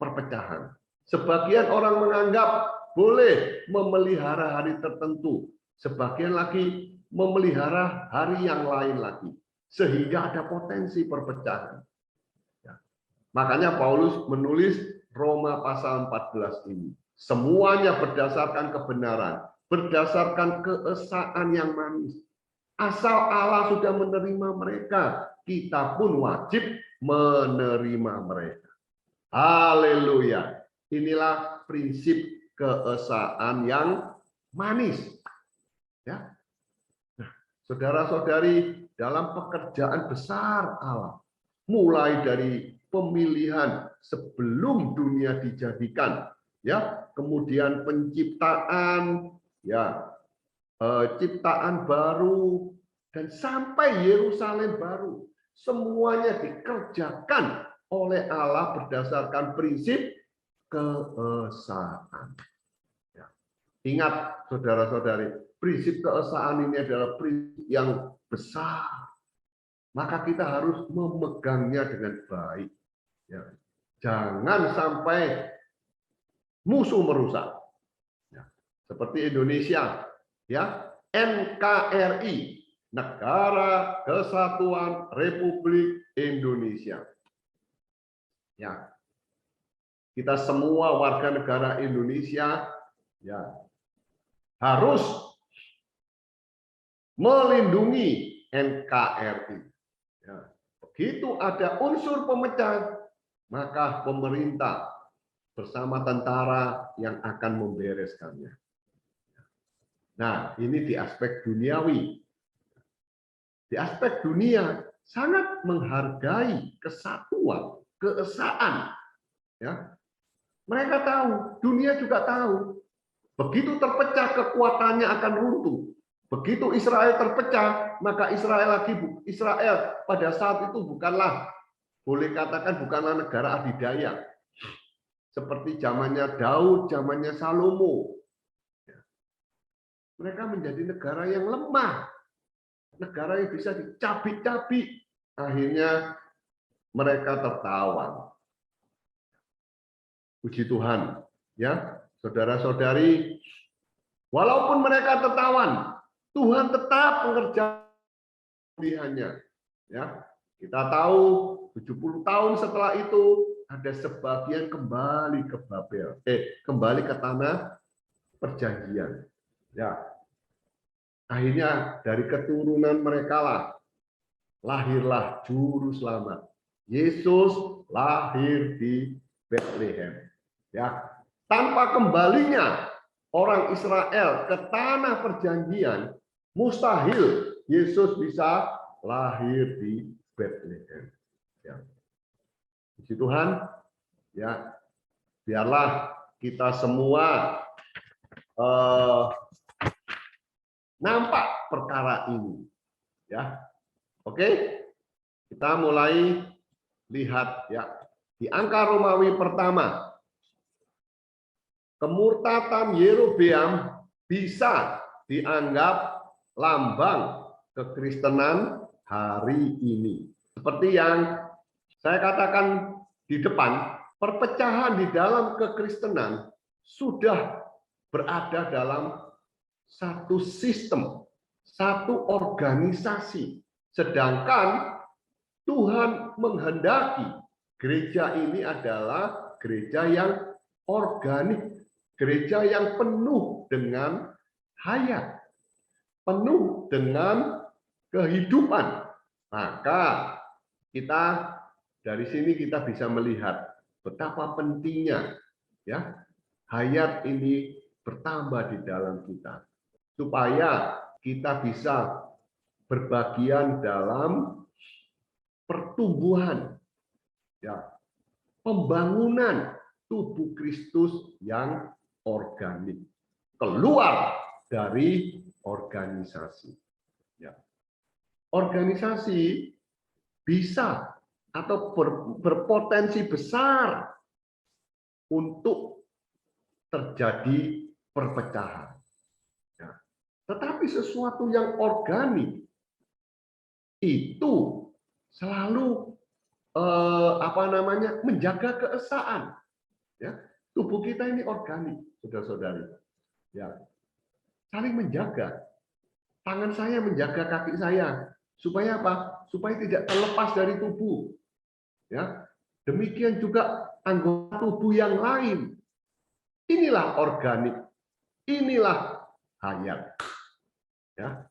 perpecahan. Sebagian orang menganggap boleh memelihara hari tertentu, sebagian lagi memelihara hari yang lain lagi, sehingga ada potensi perpecahan. Ya. Makanya Paulus menulis Roma pasal 14 ini. Semuanya berdasarkan kebenaran, berdasarkan keesaan yang manis. Asal Allah sudah menerima mereka, kita pun wajib menerima mereka. Haleluya. Inilah prinsip keesaan yang manis. Ya. Nah, saudara-saudari, dalam pekerjaan besar Allah, mulai dari pemilihan sebelum dunia dijadikan, ya, kemudian penciptaan, ya, ciptaan baru, dan sampai Yerusalem baru, semuanya dikerjakan oleh Allah berdasarkan prinsip keesaan. Ya. Ingat, saudara-saudari, prinsip keesaan ini adalah prinsip yang besar. Maka kita harus memegangnya dengan baik. Ya. Jangan sampai musuh merusak. Ya. Seperti Indonesia, ya, NKRI, Negara Kesatuan Republik Indonesia. Ya, kita semua warga negara Indonesia, ya, harus melindungi NKRI. Ya, begitu ada unsur pemecah, maka pemerintah bersama tentara yang akan membereskannya. Nah, ini di aspek duniawi. Di aspek dunia sangat menghargai kesatuan, keesaan. Ya. Mereka tahu, dunia juga tahu. Begitu terpecah, kekuatannya akan runtuh. Begitu Israel terpecah, maka Israel pada saat itu bukanlah, boleh katakan bukanlah negara adidaya. Seperti zamannya Daud, zamannya Salomo. Mereka menjadi negara yang lemah. Negara yang bisa dicabik-cabik. Akhirnya mereka tertawan. Puji Tuhan, ya, saudara-saudari, walaupun mereka tertawan, Tuhan tetap mengerjakan pilihannya. Ya, kita tahu 70 tahun setelah itu ada sebagian kembali ke Babel, kembali ke tanah perjanjian. Ya, akhirnya dari keturunan mereka lah lahirlah juru selamat. Yesus lahir di Bethlehem. Ya, tanpa kembalinya orang Israel ke tanah perjanjian, mustahil Yesus bisa lahir di Bethlehem. Ya. Puji Tuhan, ya, biarlah kita semua nampak perkara ini, ya. Oke, kita mulai lihat, ya, di angka Romawi pertama, kemurtatan Yerobeam bisa dianggap lambang kekristenan hari ini. Seperti yang saya katakan di depan, perpecahan di dalam kekristenan sudah berada dalam satu sistem, satu organisasi. Sedangkan Tuhan menghendaki gereja ini adalah gereja yang organik, gereja yang penuh dengan hayat, penuh dengan kehidupan. Maka kita dari sini kita bisa melihat betapa pentingnya, ya, hayat ini bertambah di dalam kita, supaya kita bisa berbagian dalam pertumbuhan, ya, pembangunan tubuh Kristus yang organik, keluar dari organisasi. Ya. Organisasi bisa atau berpotensi besar untuk terjadi perpecahan. Ya. Tetapi sesuatu yang organik itu selalu menjaga keesaan. Ya. Tubuh kita ini organik, saudara-saudari. Ya. Saling menjaga. Tangan saya menjaga kaki saya. Supaya apa? Supaya tidak terlepas dari tubuh. Ya. Demikian juga anggota tubuh yang lain. Inilah organik. Inilah hayat. Ya.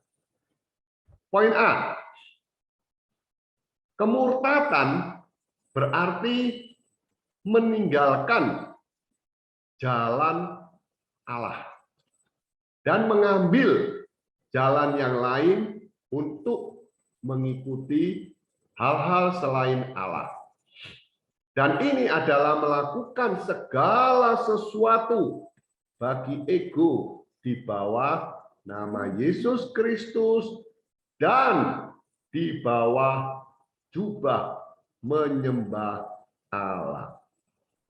Poin A. Kemurtatan berarti meninggalkan jalan Allah dan mengambil jalan yang lain untuk mengikuti hal-hal selain Allah. Dan ini adalah melakukan segala sesuatu bagi ego di bawah nama Yesus Kristus dan di bawah jubah menyembah Allah.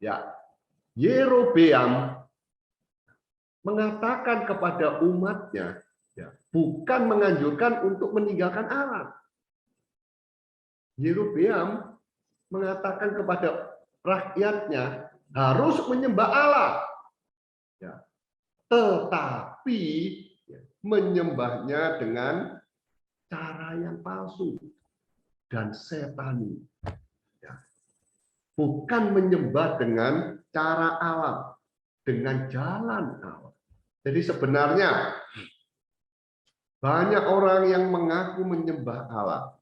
Ya, Yerobeam mengatakan kepada umatnya, ya, bukan menganjurkan untuk meninggalkan Allah. Yerobeam mengatakan kepada rakyatnya harus menyembah Allah, ya, tetapi menyembahnya dengan cara yang palsu dan setani. Ya. Bukan menyembah dengan cara alam, dengan jalan Allah. Jadi sebenarnya banyak orang yang mengaku menyembah Allah,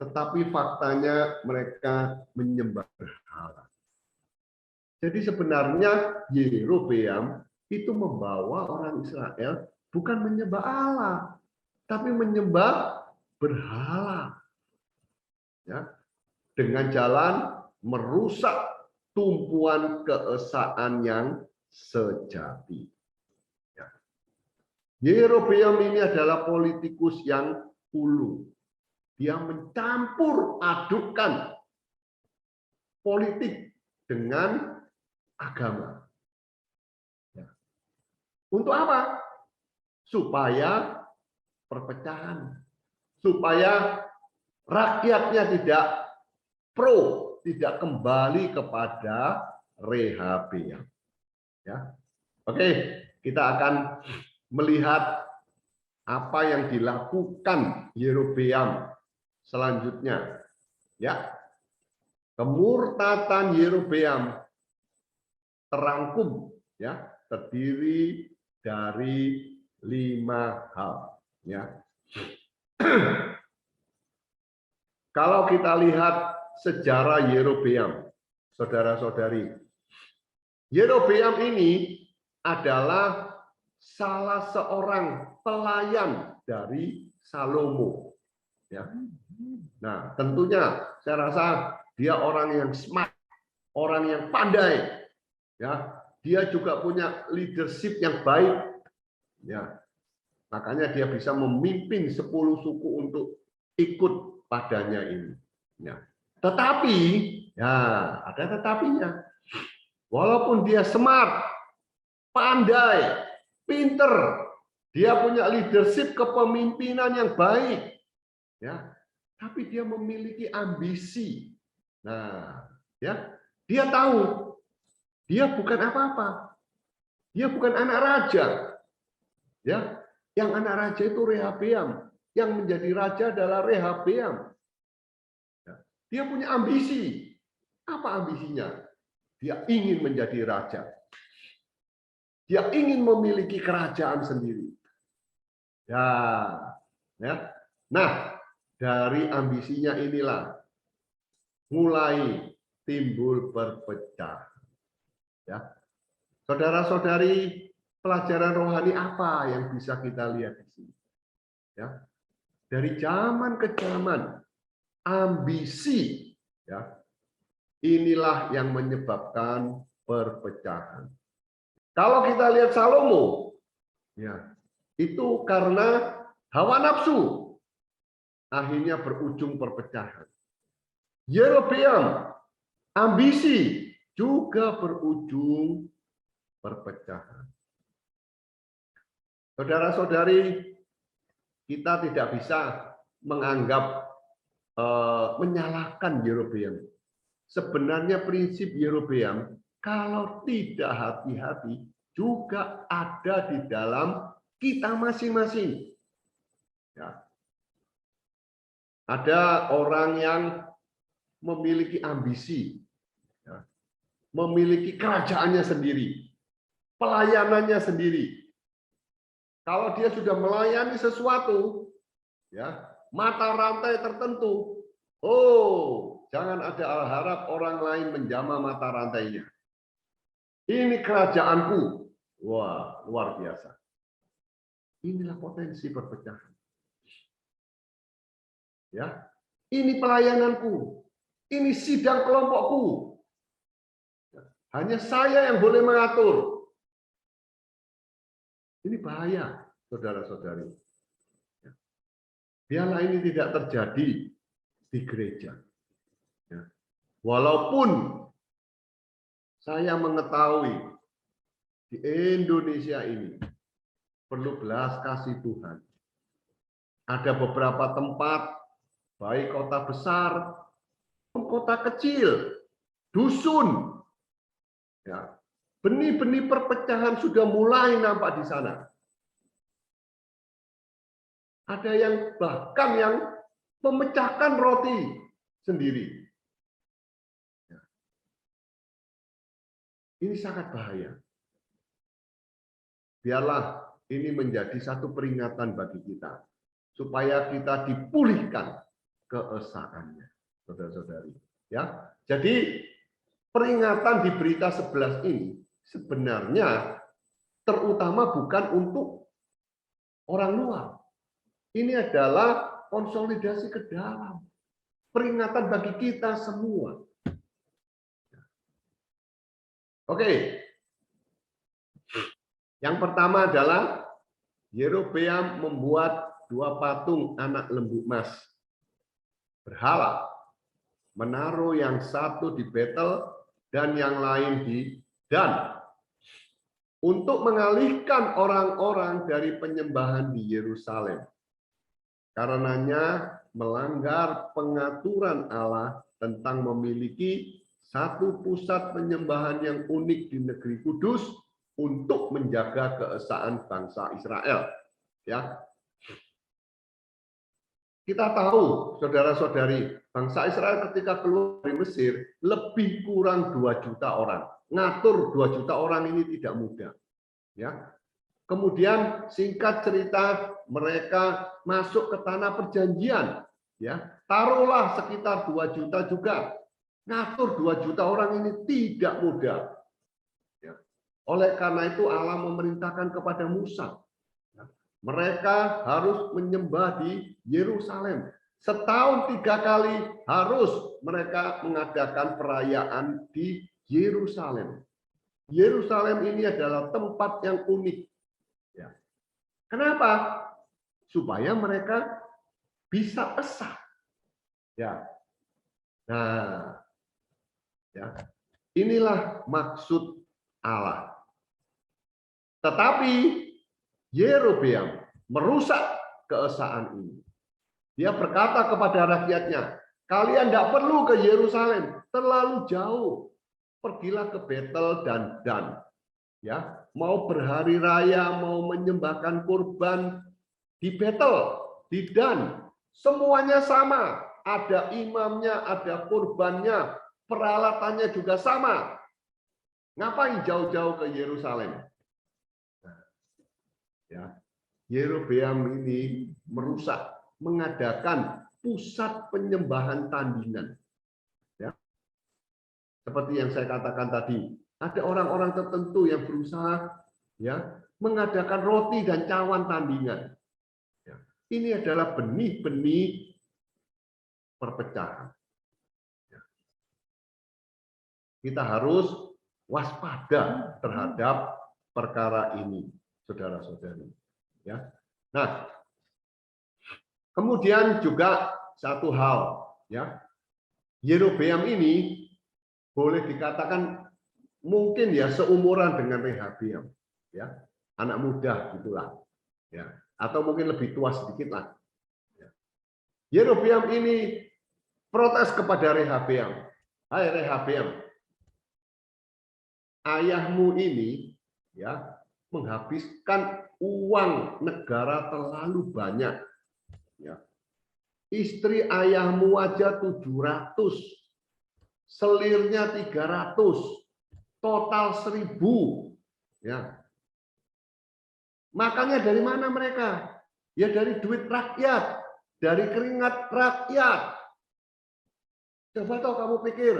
tetapi faktanya mereka menyembah berhala. Jadi sebenarnya Yerobeam itu membawa orang Israel bukan menyembah Allah, tapi menyembah berhala. Ya, dengan jalan merusak tumpuan keesaan yang sejati. Ya. Yerobeam ini adalah politikus yang ulu. Dia mencampur adukkan politik dengan agama. Ya. Untuk apa? Supaya perpecahan. Supaya rakyatnya tidak tidak kembali kepada Rehabeam. Ya. Oke, kita akan melihat apa yang dilakukan Yerobeam selanjutnya. Ya. Kemurtatan Yerobeam terangkum, ya, terdiri dari 5 hal. Ya. Kalau kita lihat sejarah Yerobeam, saudara-saudari, Yerobeam ini adalah salah seorang pelayan dari Salomo. Ya. Nah, tentunya saya rasa dia orang yang smart, orang yang pandai. Ya, dia juga punya leadership yang baik. Ya. Makanya dia bisa memimpin 10 suku untuk ikut padanya ini. Ya. Tetapi, ya ada tetapinya. Walaupun dia smart, pandai, pinter, dia punya leadership kepemimpinan yang baik, ya. Tapi dia memiliki ambisi. Nah, ya, dia tahu dia bukan apa-apa. Dia bukan anak raja. Ya, yang anak raja itu Rehabeam. Yang menjadi raja adalah Rehabeam. Dia punya ambisi. Apa ambisinya? Dia ingin menjadi raja. Dia ingin memiliki kerajaan sendiri. Ya, ya. Nah, dari ambisinya inilah mulai timbul perpecahan. Ya. Saudara-saudari, pelajaran rohani apa yang bisa kita lihat di sini? Ya. Dari zaman ke zaman, ambisi, ya, inilah yang menyebabkan perpecahan. Kalau kita lihat Salomo, ya, itu karena hawa nafsu, akhirnya berujung perpecahan. Yerobeam, ambisi, juga berujung perpecahan. Saudara-saudari, kita tidak bisa menganggap menyalahkan Yerobeam. Sebenarnya prinsip Yerobeam, kalau tidak hati-hati, juga ada di dalam kita masing-masing. Ya. Ada orang yang memiliki ambisi, ya, memiliki kerajaannya sendiri, pelayanannya sendiri. Kalau dia sudah melayani sesuatu, ya, mata rantai tertentu, oh, jangan ada harap orang lain menjamah mata rantainya. Ini kerajaanku. Wah, luar biasa. Inilah potensi perpecahan. Ya, ini pelayananku. Ini sidang kelompokku. Hanya saya yang boleh mengatur. Ini bahaya, saudara-saudari. Biarlah ini tidak terjadi di gereja. Walaupun saya mengetahui di Indonesia ini perlu belas kasih Tuhan. Ada beberapa tempat, baik kota besar, kota kecil, dusun, ya, benih-benih perpecahan sudah mulai nampak di sana. Ada yang bahkan yang memecahkan roti sendiri. Ini sangat bahaya. Biarlah ini menjadi satu peringatan bagi kita, supaya kita dipulihkan keesaannya, saudara-saudari. Ya, jadi peringatan di berita 11 ini sebenarnya terutama bukan untuk orang luar. Ini adalah konsolidasi ke dalam. Peringatan bagi kita semua. Oke. Yang pertama adalah Yerobeam membuat 2 patung anak lembu emas berhala, menaruh yang satu di Betel dan yang lain di Dan, untuk mengalihkan orang-orang dari penyembahan di Yerusalem. Karenanya melanggar pengaturan Allah tentang memiliki satu pusat penyembahan yang unik di negeri kudus untuk menjaga keesaan bangsa Israel. Ya, kita tahu, saudara-saudari, bangsa Israel ketika keluar dari Mesir lebih kurang 2 juta orang. Ngatur 2 juta orang ini tidak mudah. Ya. Kemudian singkat cerita, mereka masuk ke tanah perjanjian. Ya, taruhlah sekitar 2 juta juga. Ngatur 2 juta orang ini tidak mudah. Ya. Oleh karena itu Allah memerintahkan kepada Musa. Mereka harus menyembah di Yerusalem. Setahun 3 kali harus mereka mengadakan perayaan di Yerusalem. Yerusalem ini adalah tempat yang unik. Ya. Kenapa? Supaya mereka bisa esa. Ya. Nah, ya. Inilah maksud Allah. Tetapi Yerobeam merusak keesaan ini. Dia berkata kepada rakyatnya, kalian tidak perlu ke Yerusalem, terlalu jauh. Pergilah ke Betel dan Dan. Ya, mau berhari raya, mau menyembahkan kurban di Betel, di Dan, semuanya sama. Ada imamnya, ada kurbannya, peralatannya juga sama. Ngapain jauh-jauh ke Yerusalem? Ya, Yerobeam ini merusak, mengadakan pusat penyembahan tandingan. Ya. Seperti yang saya katakan tadi, ada orang-orang tertentu yang berusaha ya mengadakan roti dan cawan tandingan. Ya. Ini adalah benih-benih perpecahan. Ya. Kita harus waspada terhadap perkara ini, saudara-saudari. Ya. Nah, kemudian juga satu hal, ya, Yerobeam ini boleh dikatakan mungkin ya seumuran dengan Rehabeam, ya, anak muda gitulah, ya, atau mungkin lebih tua sedikit lah. Yerobeam ini protes kepada Rehabeam. Hai Rehabeam, ayahmu ini ya menghabiskan uang negara terlalu banyak. Ya. Istri ayahmu aja 700, selirnya 300, total 1000. Ya. Makanya dari mana mereka? Ya dari duit rakyat, dari keringat rakyat. Coba tahu kamu pikir,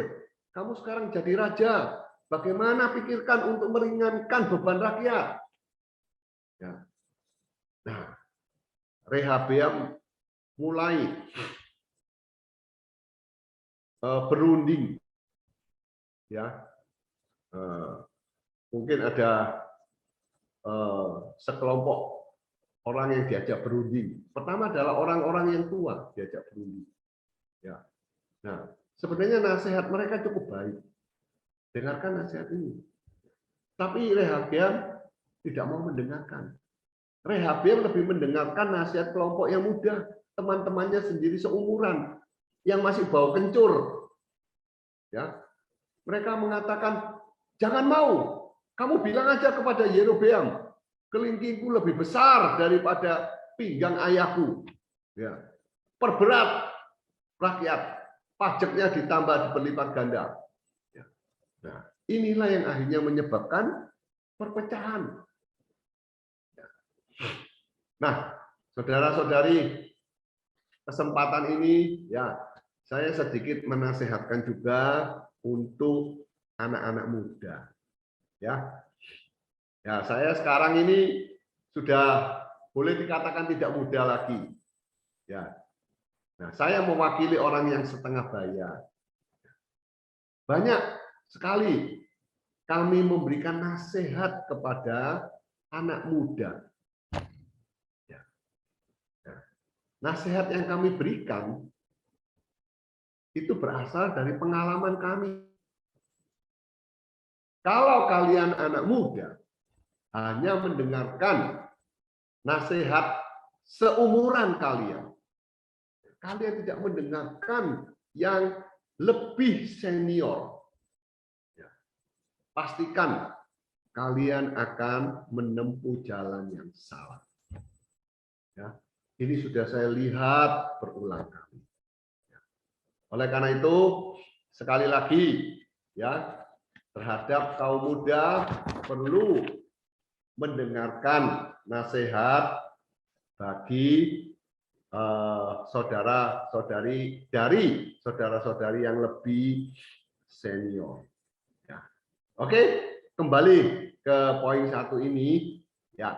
kamu sekarang jadi raja, bagaimana pikirkan untuk meringankan beban rakyat? Ya. Nah, Rehabeam mulai berunding, ya. Mungkin ada sekelompok orang yang diajak berunding. Pertama adalah orang-orang yang tua diajak berunding. Ya. Nah, sebenarnya nasihat mereka cukup baik. Dengarkan nasihat ini. Tapi Rehabeam tidak mau mendengarkan. Rehabeam lebih mendengarkan nasihat kelompok yang muda, teman-temannya sendiri seumuran, yang masih bau kencur. Ya. Mereka mengatakan, jangan mau, kamu bilang aja kepada Yerobeam, kelingkingku lebih besar daripada pinggang ayahku. Ya. Perberat rakyat, pajaknya ditambah berlipat ganda. Ya. Nah, inilah yang akhirnya menyebabkan perpecahan. Ya. Nah, saudara-saudari, kesempatan ini ya saya sedikit menasehatkan juga untuk anak-anak muda. Ya. Ya, saya sekarang ini sudah boleh dikatakan tidak muda lagi. Ya. Nah, saya mewakili orang yang setengah bayar. Banyak sekali kami memberikan nasihat kepada anak muda. Ya. Ya. Nasihat yang kami berikan itu berasal dari pengalaman kami. Kalau kalian anak muda hanya mendengarkan nasihat seumuran kalian, kalian tidak mendengarkan yang lebih senior, ya, pastikan kalian akan menempuh jalan yang salah. Ya, ini sudah saya lihat berulang kali. Oleh karena itu, sekali lagi, ya, terhadap kaum muda perlu mendengarkan nasihat bagi saudara-saudari dari saudara-saudari yang lebih senior. Ya. Oke, kembali ke poin 1 ini. Ya,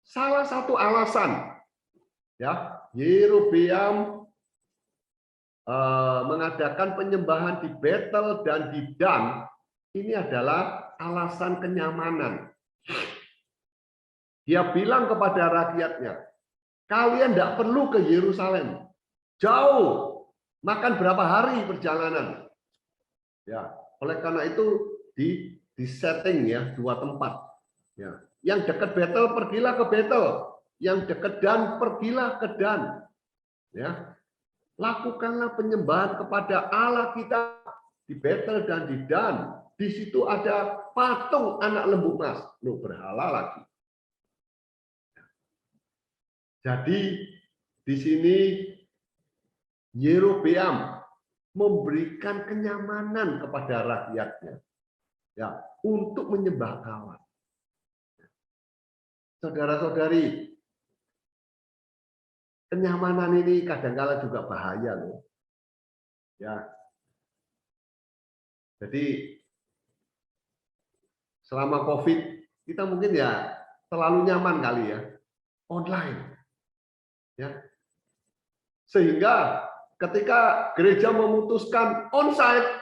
salah satu alasan ya Yerobeam mengadakan penyembahan di Betel dan di Dan ini adalah alasan kenyamanan. Dia bilang kepada rakyatnya, kalian tidak perlu ke Yerusalem, jauh, makan berapa hari perjalanan. Ya, oleh karena itu di setting ya 2 tempat. Ya, yang dekat Betel pergilah ke Betel, yang dekat Dan pergilah ke Dan. Ya, lakukanlah penyembahan kepada Allah kita di Betel dan di Dan. Di situ ada patung anak lembu emas, berhala lagi. Jadi di sini Yerobeam memberikan kenyamanan kepada rakyatnya, ya, untuk menyembah Allah. Saudara-saudari, kenyamanan ini kadang-kala juga bahaya loh. Ya. Jadi selama COVID kita mungkin ya terlalu nyaman kali ya online. Ya. Sehingga ketika gereja memutuskan onsite,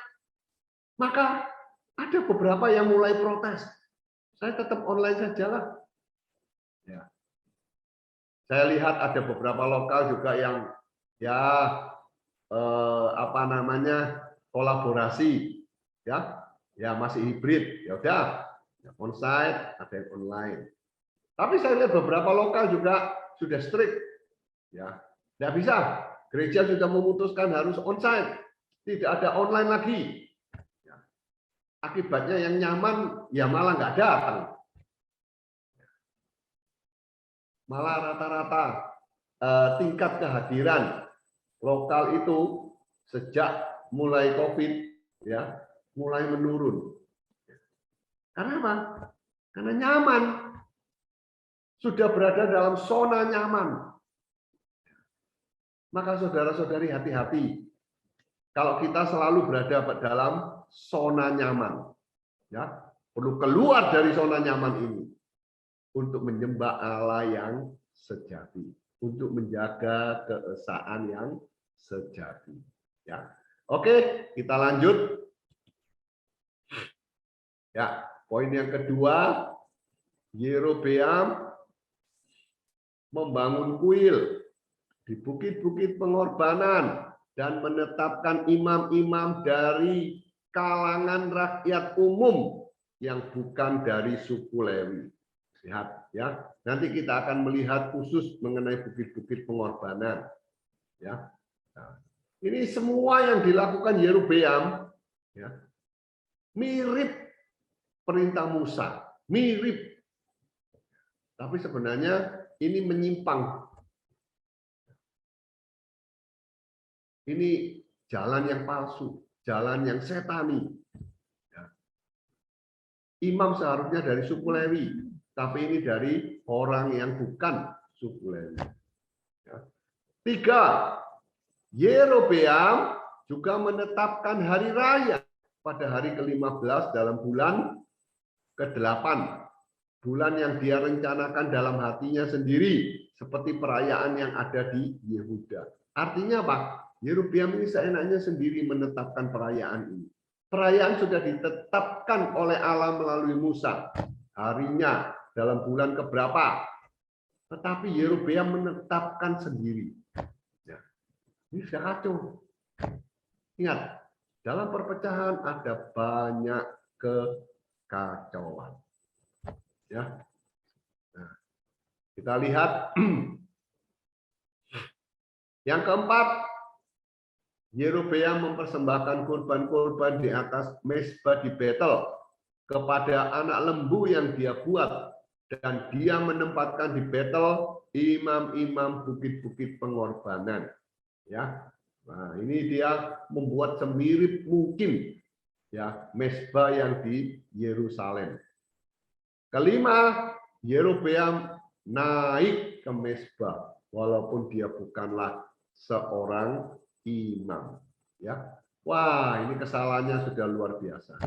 maka ada beberapa yang mulai protes. Saya tetap online saja lah. Ya. Saya lihat ada beberapa lokal juga yang ya apa namanya, kolaborasi, ya masih hibrid, ya udah, onsite, ada yang online. Tapi saya lihat beberapa lokal juga sudah strict, ya nggak bisa. Gereja sudah memutuskan harus onsite, tidak ada online lagi. Ya. Akibatnya yang nyaman ya malah nggak datang. Malah rata-rata tingkat kehadiran lokal itu sejak mulai COVID ya mulai menurun. Karena apa? Karena nyaman. Sudah berada dalam zona nyaman. Maka saudara-saudari hati-hati. Kalau kita selalu berada dalam zona nyaman, ya perlu keluar dari zona nyaman ini untuk menyembah Allah yang sejati, untuk menjaga keesaan yang sejati. Ya, oke, kita lanjut. Ya, poin yang kedua, Yerobeam membangun kuil di bukit-bukit pengorbanan dan menetapkan imam-imam dari kalangan rakyat umum yang bukan dari suku Lewi. Lihat ya, nanti kita akan melihat khusus mengenai bukit-bukit pengorbanan. Ya, nah, ini semua yang dilakukan Yerobeam ya, mirip perintah Musa, mirip. Tapi sebenarnya ini menyimpang. Ini jalan yang palsu, jalan yang setani. Ya. Imam seharusnya dari suku Lewi, tapi ini dari orang yang bukan suku Lewi. Ya. 3. Yerobeam juga menetapkan hari raya pada hari ke-15 dalam bulan ke-8. Bulan yang dia rencanakan dalam hatinya sendiri, seperti perayaan yang ada di Yehuda. Artinya apa? Yerobeam ini seenaknya sendiri menetapkan perayaan ini. Perayaan sudah ditetapkan oleh Allah melalui Musa. Harinya dalam bulan keberapa. Tetapi Yerobeam menetapkan sendiri. Ya. Ini sudah kacau. Ingat, dalam perpecahan ada banyak kekacauan. Ya. Nah, kita lihat yang keempat, Yerobeam mempersembahkan kurban-kurban di atas mezbah di Betel kepada anak lembu yang dia buat, dan dia menempatkan di Betel imam-imam bukit-bukit pengorbanan. Ya, nah ini dia membuat semirip mungkin ya mezbah yang di Yerusalem. Kelima, Yerobeam naik ke mezbah walaupun dia bukanlah seorang imam. Ya, wah ini kesalahannya sudah luar biasa.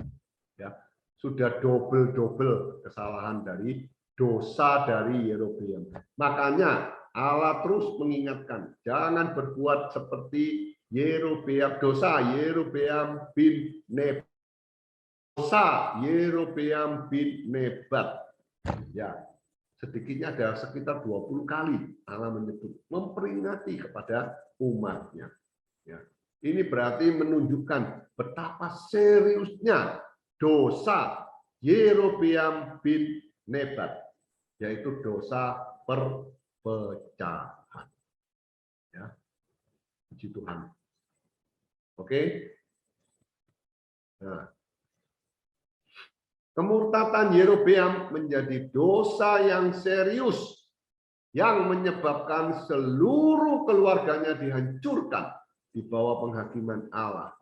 Ya, sudah double kesalahan dari dosa dari Yerobeam. Makanya Allah terus mengingatkan, jangan berbuat seperti Yerobeam, dosa Yerobeam bin Nebat. Dosa Yerobeam bin Nebat. Ya, sedikitnya ada sekitar 20 kali Allah menyebut, memperingati kepada umatnya. Ya, ini berarti menunjukkan betapa seriusnya dosa Yerobeam bin Nebat, yaitu dosa perpecahan. Ya, puji Tuhan. Oke. Nah, kemurtatan Yerobeam menjadi dosa yang serius yang menyebabkan seluruh keluarganya dihancurkan di bawah penghakiman Allah,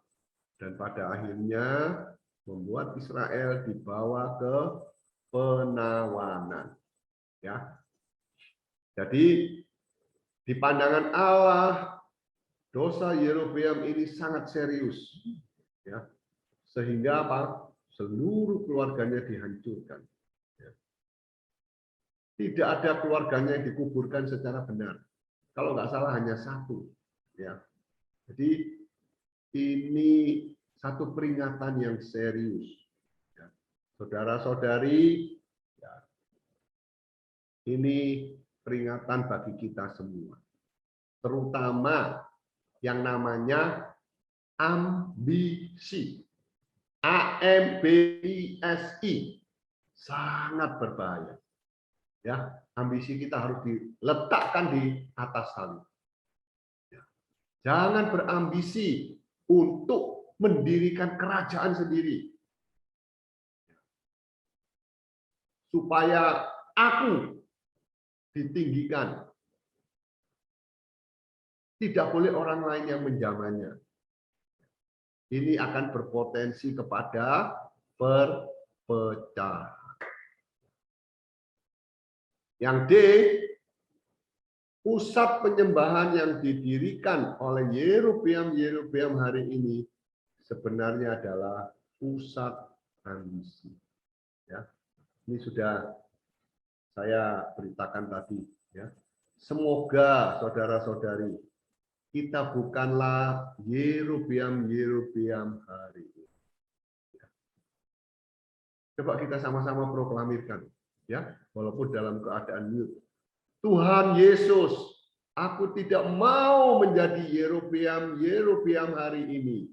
dan pada akhirnya membuat Israel dibawa ke penawanan. Ya, jadi di pandangan Allah dosa Yerobeam ini sangat serius, ya, sehingga apa? Seluruh keluarganya dihancurkan. Ya. Tidak ada keluarganya yang dikuburkan secara benar. Kalau nggak salah hanya satu. Ya. Jadi ini satu peringatan yang serius. Ya. Saudara-saudari, ya, ini peringatan bagi kita semua. Terutama yang namanya ambisi. AMBISI. Sangat berbahaya. Ya, ambisi kita harus diletakkan di atas salib. Jangan berambisi untuk mendirikan kerajaan sendiri. Supaya aku ditinggikan. Tidak boleh orang lain yang menjamannya. Ini akan berpotensi kepada perpecahan. Yang D, pusat penyembahan yang didirikan oleh Yerobeam hari ini sebenarnya adalah pusat ambisi. Ya, ini sudah saya beritakan tadi. Ya, semoga saudara-saudari kita bukanlah Yerobeam hari ini. Coba kita sama-sama proklamirkan, ya, walaupun dalam keadaan mute. Tuhan Yesus, aku tidak mau menjadi Yerobeam hari ini.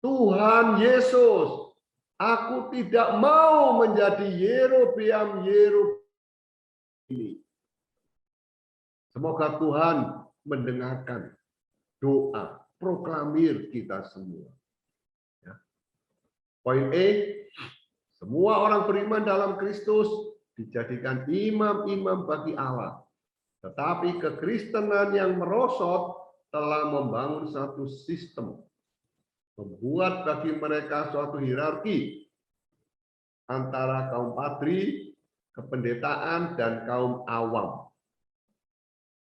Tuhan Yesus, aku tidak mau menjadi Yerobeam ini. Semoga Tuhan mendengarkan doa, proklamir kita semua. Ya. Poin E, semua orang beriman dalam Kristus dijadikan imam-imam bagi Allah. Tetapi kekristenan yang merosot telah membangun satu sistem, membuat bagi mereka suatu hierarki antara kaum patri, kependetaan, dan kaum awam.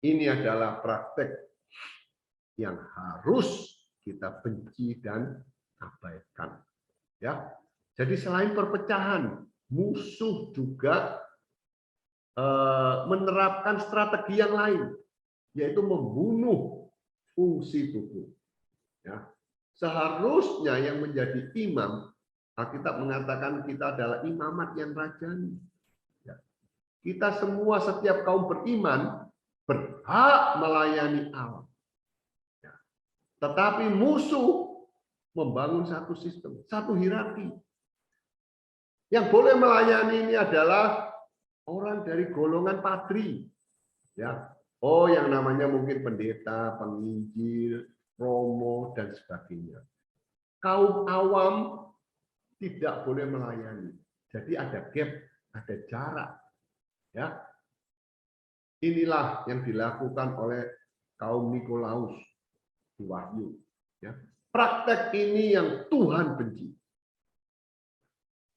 Ini adalah praktek yang harus kita benci dan abaikan. Ya, jadi selain perpecahan, musuh juga menerapkan strategi yang lain, yaitu membunuh fungsi tubuh. Ya. Seharusnya yang menjadi imam, Alkitab mengatakan kita adalah imamat yang rajani. Ya. Kita semua, setiap kaum beriman, berhak melayani Allah. Ya. Tetapi musuh membangun satu sistem, satu hierarki. Yang boleh melayani ini adalah orang dari golongan patri, ya, yang namanya mungkin pendeta, penginjil, romo, dan sebagainya. Kaum awam tidak boleh melayani. Jadi ada gap, ada jarak, ya. Inilah yang dilakukan oleh kaum Nikolaus di Wahyu. Ya. Praktek ini yang Tuhan benci.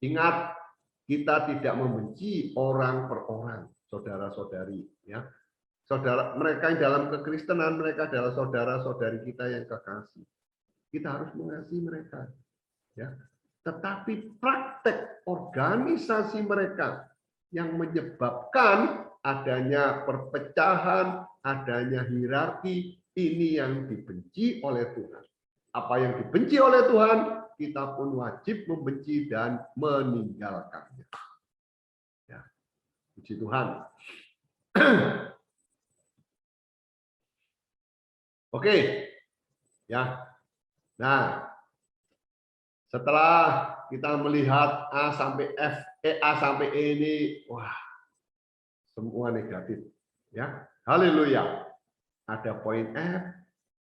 Ingat, kita tidak membenci orang per orang, saudara-saudari. Ya. Saudara, mereka yang dalam kekristenan, mereka adalah saudara-saudari kita yang kekasih. Kita harus mengasihi mereka. Ya. Tetapi praktek organisasi mereka yang menyebabkan adanya perpecahan, adanya hierarki, ini yang dibenci oleh Tuhan. Apa yang dibenci oleh Tuhan, kita pun wajib membenci dan meninggalkannya. Ya. Puji Tuhan. Oke. Ya. Nah, setelah kita melihat A sampai F, A sampai E ini, wah, semua negatif. Ya. Haleluya. Ada poin F,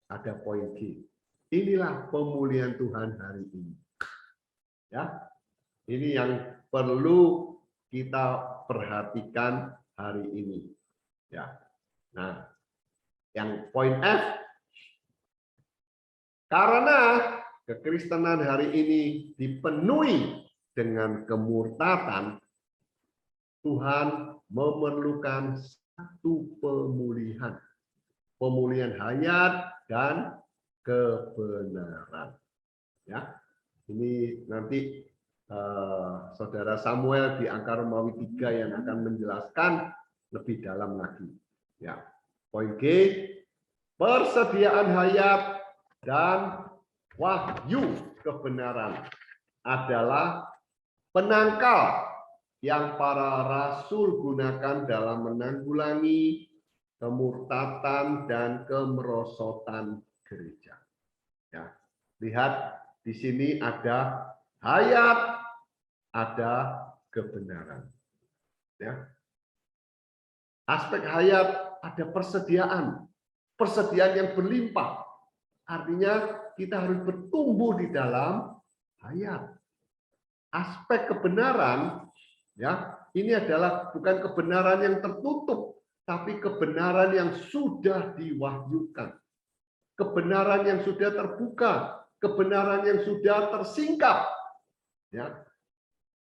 ada poin G. Inilah pemulihan Tuhan hari ini. Ya. Ini yang perlu kita perhatikan hari ini. Ya. Nah, yang poin F, karena kekristenan hari ini dipenuhi dengan kemurtatan, Tuhan memerlukan satu pemulihan. Pemulihan hayat dan kebenaran. Ya, ini nanti saudara Samuel di Angka Romawi 3 yang akan menjelaskan lebih dalam lagi. Ya, poin G, persediaan hayat dan wahyu kebenaran adalah penangkal yang para rasul gunakan dalam menanggulangi kemurtatan dan kemerosotan gereja. Ya, lihat di sini ada hayat, ada kebenaran. Ya. Aspek hayat ada persediaan yang berlimpah. Artinya kita harus bertumbuh di dalam hayat. Aspek kebenaran, ya, ini adalah bukan kebenaran yang tertutup, tapi kebenaran yang sudah diwahyukan, kebenaran yang sudah terbuka, kebenaran yang sudah tersingkap. Ya,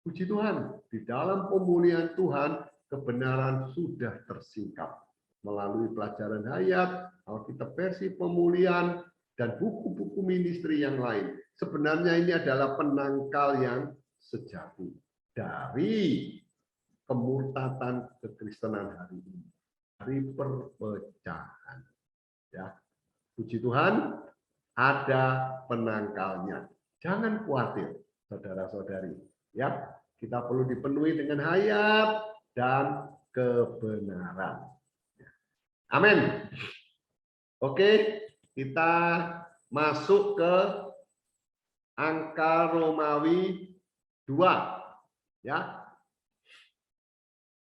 puji Tuhan, di dalam pemulihan Tuhan kebenaran sudah tersingkap melalui pelajaran hayat, Alkitab versi pemulihan, dan buku-buku ministry yang lain. Sebenarnya ini adalah penangkal yang sejati dari kemurtatan kekristenan hari ini, dari perpecahan. Ya, puji Tuhan, ada penangkalnya. Jangan khawatir, saudara-saudari. Ya, kita perlu dipenuhi dengan hayat dan kebenaran. Amin. Oke, kita masuk ke angka Romawi 2. Ya.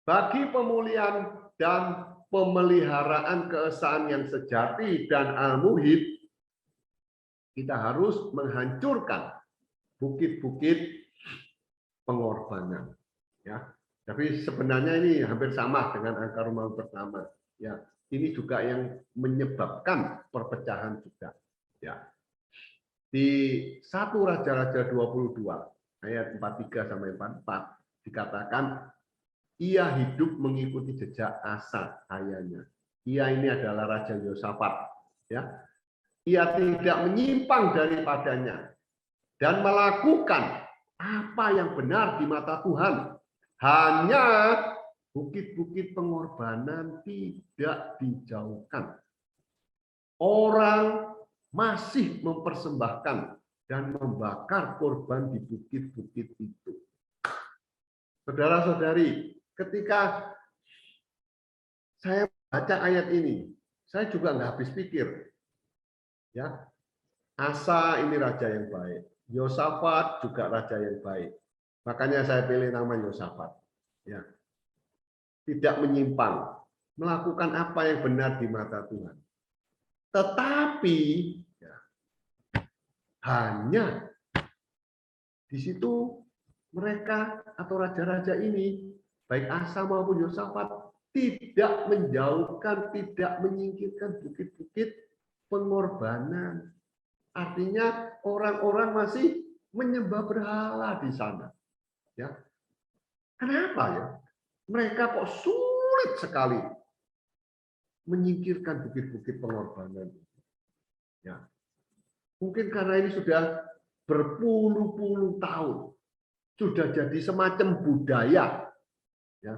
Bagi pemulihan dan pemeliharaan keesaan yang sejati dan al-muhib, kita harus menghancurkan bukit-bukit pengorbanan. Ya, tapi sebenarnya ini hampir sama dengan angka Romawi pertama. Ya, ini juga yang menyebabkan perpecahan juga. Ya, di 1 Raja-Raja 22 ayat 43 sampai 44 dikatakan ia hidup mengikuti jejak Asa ayahnya. Ia ini adalah Raja Yosafat. Ya, ia tidak menyimpang daripadanya dan melakukan apa yang benar di mata Tuhan. Hanya bukit-bukit pengorbanan tidak dijauhkan. Orang masih mempersembahkan dan membakar korban di bukit-bukit itu. Saudara-saudari, ketika saya baca ayat ini, saya juga nggak habis pikir. Ya, Asa ini raja yang baik, Yosafat juga raja yang baik. Makanya saya pilih nama Yosafat. Ya, tidak menyimpang, melakukan apa yang benar di mata Tuhan. Tetapi ya, hanya di situ mereka atau raja-raja ini, baik Asa maupun Yosafat, tidak menjauhkan, tidak menyingkirkan bukit-bukit pengorbanan. Artinya orang-orang masih menyembah berhala di sana. Ya, kenapa ya? Mereka kok sulit sekali menyingkirkan bukit-bukit pengorbanan. Ya, mungkin karena ini sudah berpuluh-puluh tahun, sudah jadi semacam budaya. Ya,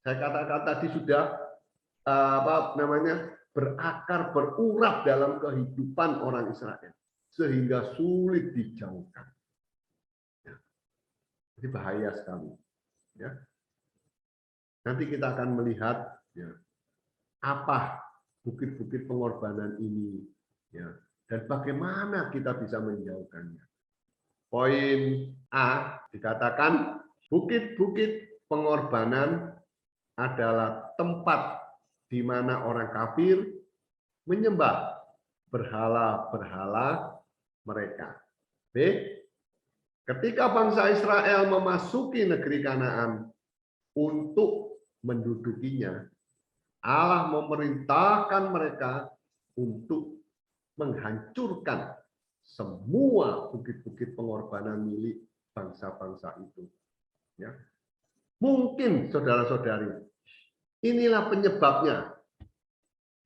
saya katakan tadi sudah berakar, berurat dalam kehidupan orang Israel, sehingga sulit dijauhkan. Ya, ini bahaya sekali. Ya. Nanti kita akan melihat ya, apa bukit-bukit pengorbanan ini, ya, dan bagaimana kita bisa menjauhkannya. Poin A dikatakan bukit-bukit pengorbanan adalah tempat di mana orang kafir menyembah berhala-berhala mereka. B. Ketika bangsa Israel memasuki negeri Kanaan untuk mendudukinya, Allah memerintahkan mereka untuk menghancurkan semua bukit-bukit pengorbanan milik bangsa-bangsa itu. Ya. Mungkin saudara-saudari, inilah penyebabnya.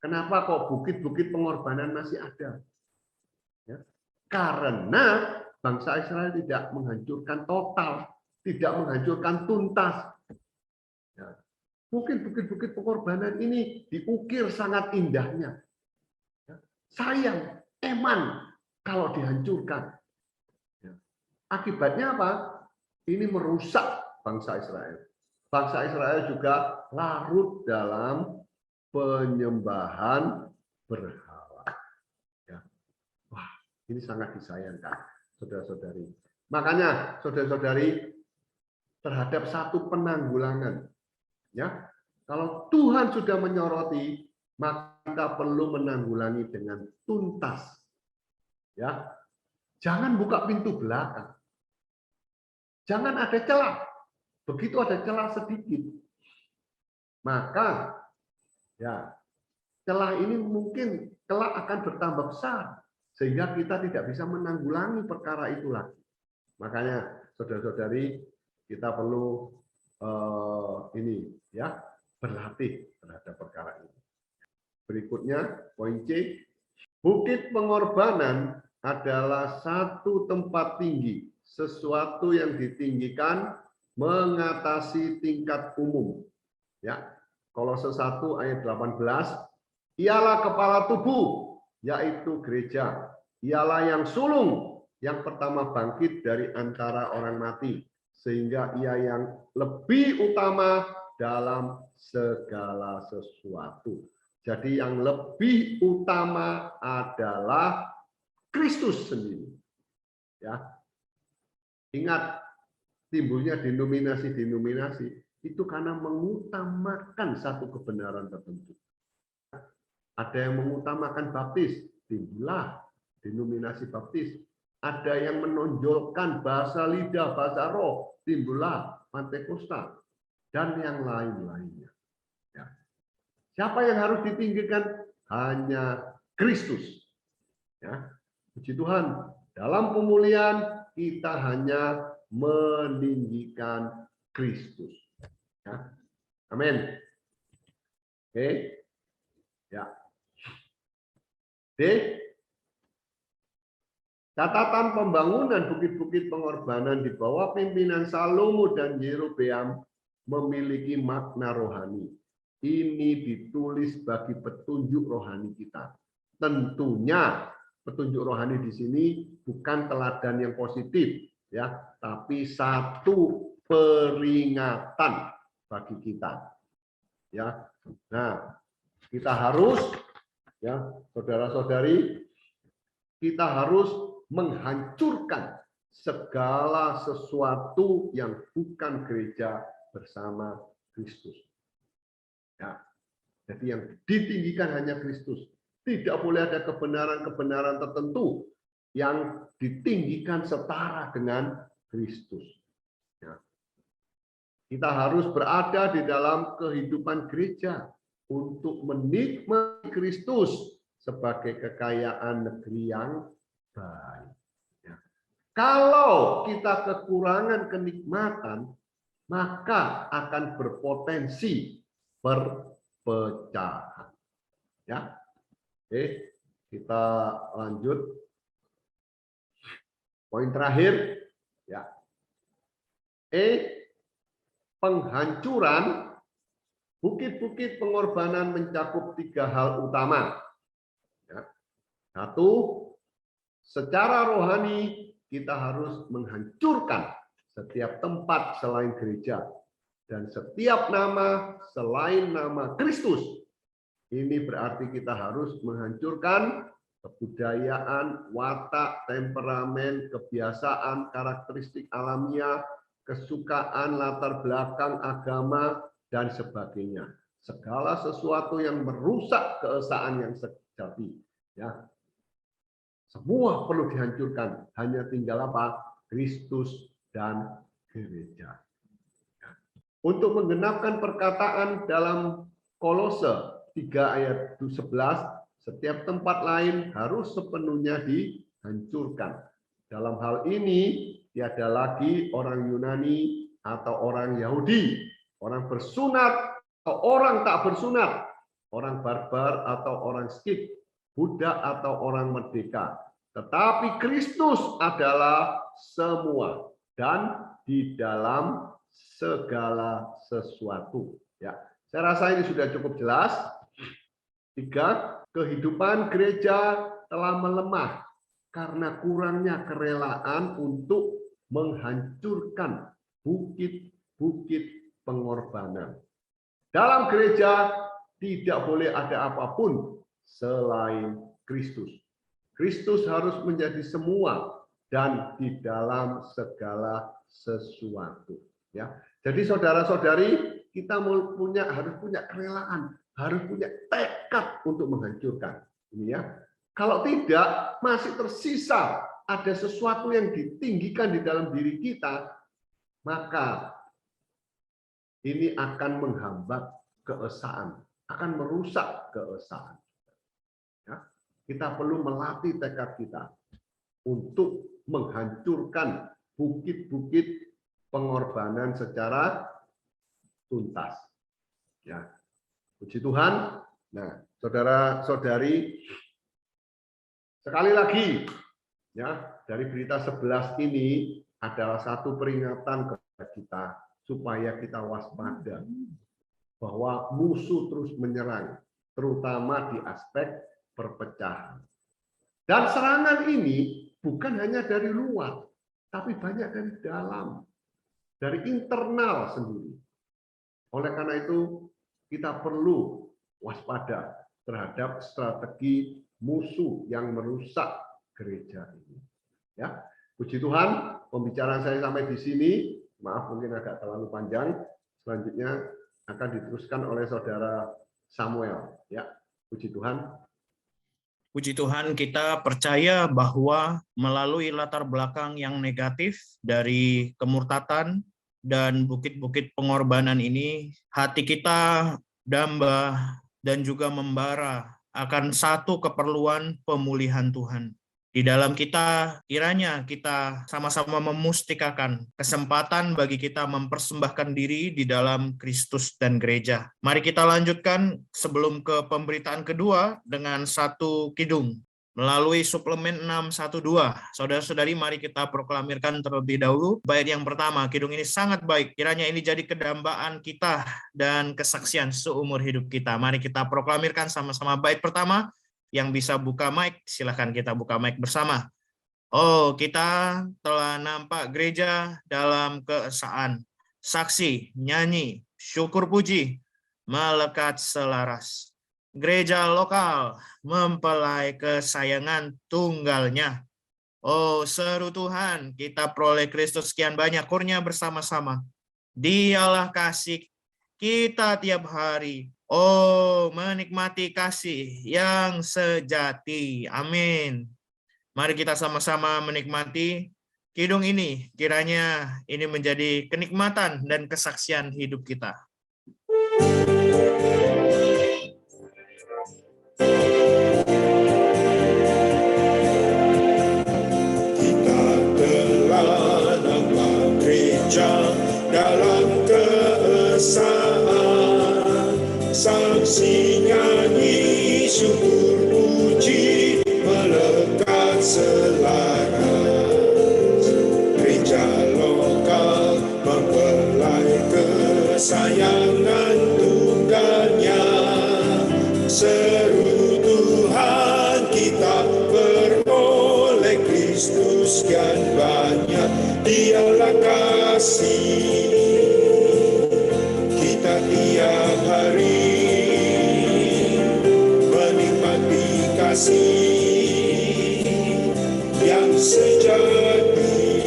Kenapa kok bukit-bukit pengorbanan masih ada? Ya. Karena bangsa Israel tidak menghancurkan total, tidak menghancurkan tuntas. Ya. Mungkin bukit-bukit pengorbanan ini diukir sangat indahnya. Ya. Sayang, eman kalau dihancurkan. Ya. Akibatnya apa? Ini merusak bangsa Israel. Bangsa Israel juga larut dalam penyembahan berhala. Ya. Wah, ini sangat disayangkan, saudara-saudari. Makanya, saudara-saudari, terhadap satu penanggulangan, ya, kalau Tuhan sudah menyoroti, maka kita perlu menanggulangi dengan tuntas. Ya, jangan buka pintu belakang. Jangan ada celah. Begitu ada celah sedikit, maka ya celah ini mungkin kelak akan bertambah besar sehingga kita tidak bisa menanggulangi perkara itu lagi. Makanya saudara-saudari, kita perlu ini ya, berlatih terhadap perkara ini. Berikutnya poin C, bukit pengorbanan adalah satu tempat tinggi, sesuatu yang ditinggikan mengatasi tingkat umum. Ya, Kolose 1 ayat 18, ialah kepala tubuh, yaitu gereja. Ialah yang sulung, yang pertama bangkit dari antara orang mati, sehingga ia yang lebih utama dalam segala sesuatu. Jadi yang lebih utama adalah Kristus sendiri. Ya. Ingat, timbulnya denominasi-denominasi itu karena mengutamakan satu kebenaran tertentu. Ada yang mengutamakan baptis, timbullah denominasi baptis. Ada yang menonjolkan bahasa lidah, bahasa roh, timbullah Pentakosta, dan yang lain-lainnya. Ya. Siapa yang harus ditinggikan? Hanya Kristus. Ya. Puji Tuhan, dalam pemulihan kita hanya meninggikan Kristus. Ya. Amin. Oke. Ya. D. Catatan pembangunan bukit-bukit pengorbanan di bawah pimpinan Salomo dan Yerobeam memiliki makna rohani. Ini ditulis bagi petunjuk rohani kita. Tentunya petunjuk rohani di sini bukan teladan yang positif, ya, tapi satu peringatan bagi kita. Ya. Nah, kita harus, ya, saudara-saudari, kita harus menghancurkan segala sesuatu yang bukan gereja bersama Kristus. Ya. Jadi yang ditinggikan hanya Kristus. Tidak boleh ada kebenaran-kebenaran tertentu yang ditinggikan setara dengan Kristus. Ya. Kita harus berada di dalam kehidupan gereja untuk menikmati Kristus sebagai kekayaan negeri yang baik. Ya. Kalau kita kekurangan kenikmatan, maka akan berpotensi perpecahan. Ya. Oke, kita lanjut. Poin terakhir, ya. Penghancuran bukit-bukit pengorbanan mencakup 3 hal utama. Ya. 1, secara rohani kita harus menghancurkan setiap tempat selain gereja dan setiap nama selain nama Kristus. Ini berarti kita harus menghancurkan kebudayaan, watak, temperamen, kebiasaan, karakteristik alamiah, kesukaan, latar belakang agama, dan sebagainya. Segala sesuatu yang merusak keesaan yang sejati. Ya. Semua perlu dihancurkan. Hanya tinggal apa? Kristus dan gereja. Untuk menggenapkan perkataan dalam Kolose 3 ayat 11, setiap tempat lain harus sepenuhnya dihancurkan. Dalam hal ini, tiada lagi orang Yunani atau orang Yahudi, orang bersunat atau orang tak bersunat, orang barbar atau orang skit, budak atau orang merdeka. Tetapi Kristus adalah semua dan di dalam segala sesuatu. Ya, saya rasa ini sudah cukup jelas. 3, kehidupan gereja telah melemah karena kurangnya kerelaan untuk menghancurkan bukit-bukit pengorbanan. Dalam gereja Tidak boleh ada apapun selain Kristus. Kristus harus menjadi semua dan di dalam segala sesuatu. Ya, jadi saudara-saudari, kita harus punya kerelaan, harus punya tekad untuk menghancurkan. Ini ya. Kalau tidak, masih tersisa ada sesuatu yang ditinggikan di dalam diri kita, maka ini akan menghambat keesaan, akan merusak keesaan. Ya, kita perlu melatih tekad kita untuk menghancurkan bukit-bukit pengorbanan secara tuntas. Ya, puji Tuhan. Nah, saudara-saudari, sekali lagi, ya, dari berita 11 ini adalah satu peringatan kepada kita supaya kita waspada bahwa musuh terus menyerang, terutama di aspek perpecahan. Dan serangan ini bukan hanya dari luar, tapi banyak dari dalam, dari internal sendiri. Oleh karena itu, kita perlu waspada terhadap strategi musuh yang merusak gereja ini. Ya, puji Tuhan, pembicaraan saya sampai di sini. Maaf mungkin agak terlalu panjang. Selanjutnya akan diteruskan oleh saudara Samuel. Ya, puji Tuhan. Puji Tuhan, kita percaya bahwa melalui latar belakang yang negatif dari kemurtatan dan bukit-bukit pengorbanan ini, hati kita damba dan juga membara akan satu keperluan pemulihan Tuhan. Di dalam kita, kiranya kita sama-sama memustikakan kesempatan bagi kita mempersembahkan diri di dalam Kristus dan gereja. Mari kita lanjutkan sebelum ke pemberitaan kedua dengan satu kidung. Melalui suplemen 612, saudara-saudari, mari kita proklamirkan terlebih dahulu bait yang pertama. Kidung ini sangat baik, kiranya ini jadi kedambaan kita dan kesaksian seumur hidup kita. Mari kita proklamirkan sama-sama bait pertama. Yang bisa buka mic, silakan kita buka mic bersama. Oh, kita telah nampak gereja dalam keesaan, saksi, nyanyi, syukur puji, melekat selaras. Gereja lokal mempelai kesayangan tunggalnya. Oh, seru Tuhan, kita peroleh Kristus sekian banyak kurnia bersama-sama. Dialah kasih kita tiap hari. Oh, menikmati kasih yang sejati. Amin. Mari kita sama-sama menikmati kidung ini. Kiranya ini menjadi kenikmatan dan kesaksian hidup kita. Kita telah nampak gereja dalam keesaan, saksi nyanyi syukur puji melekat selaras. Gereja lokal mempelai kesayangan tunggalnya. Seru Tuhan, kita beroleh Kristus sekian banyak. Dialah kasih kita tiap hari, menikmati kasih yang sejati.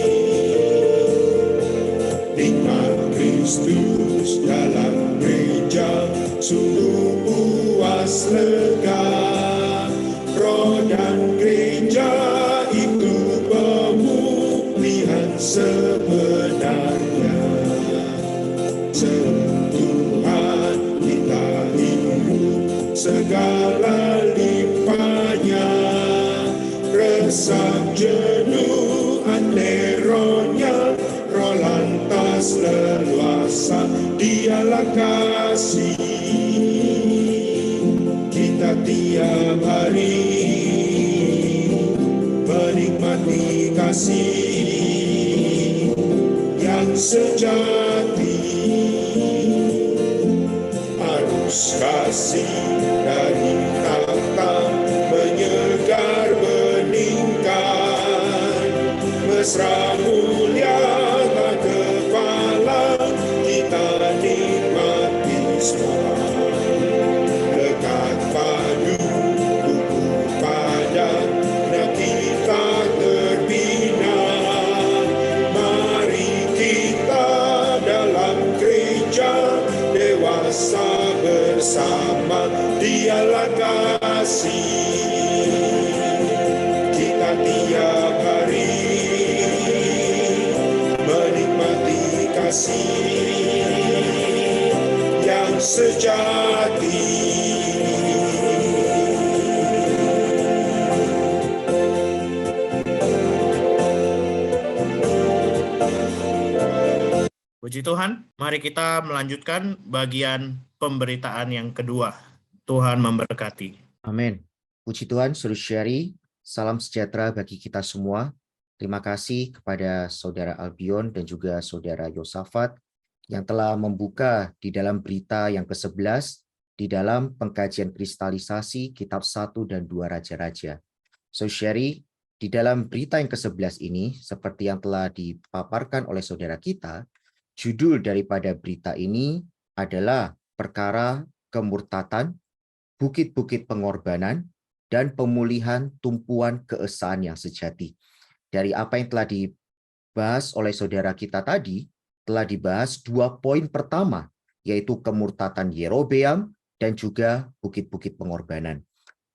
Nikmat Kristus dalam gereja sungguh puas lega. Roh dan gereja itu pemulihan sebenarnya. Tuhan kita hidup segala limpahnya, resah jenuh aneronya, roh lantas leluasa. Dialah kasih kita tiap hari, menikmati kasih yang sejati. Arus kasih dari tahta menyegar meningkat, mesra mulia tak kepala kita nikmati semua. kasih yang sejati. Puji Tuhan, mari kita melanjutkan bagian pemberitaan yang kedua. Tuhan memberkati. Amin. Puji Tuhan, Saudara Syari, salam sejahtera bagi kita semua. Terima kasih kepada Saudara Albion dan juga Saudara Yosafat yang telah membuka di dalam berita yang ke-11 di dalam pengkajian kristalisasi kitab 1 dan 2 Raja-Raja. Saudara Syari, di dalam berita yang ke-11 ini, seperti yang telah dipaparkan oleh saudara kita, judul daripada berita ini adalah perkara kemurtatan, bukit-bukit pengorbanan, dan pemulihan tumpuan keesaan yang sejati. Dari apa yang telah dibahas oleh saudara kita tadi, telah dibahas 2 poin pertama, yaitu kemurtatan Yerobeam dan juga bukit-bukit pengorbanan.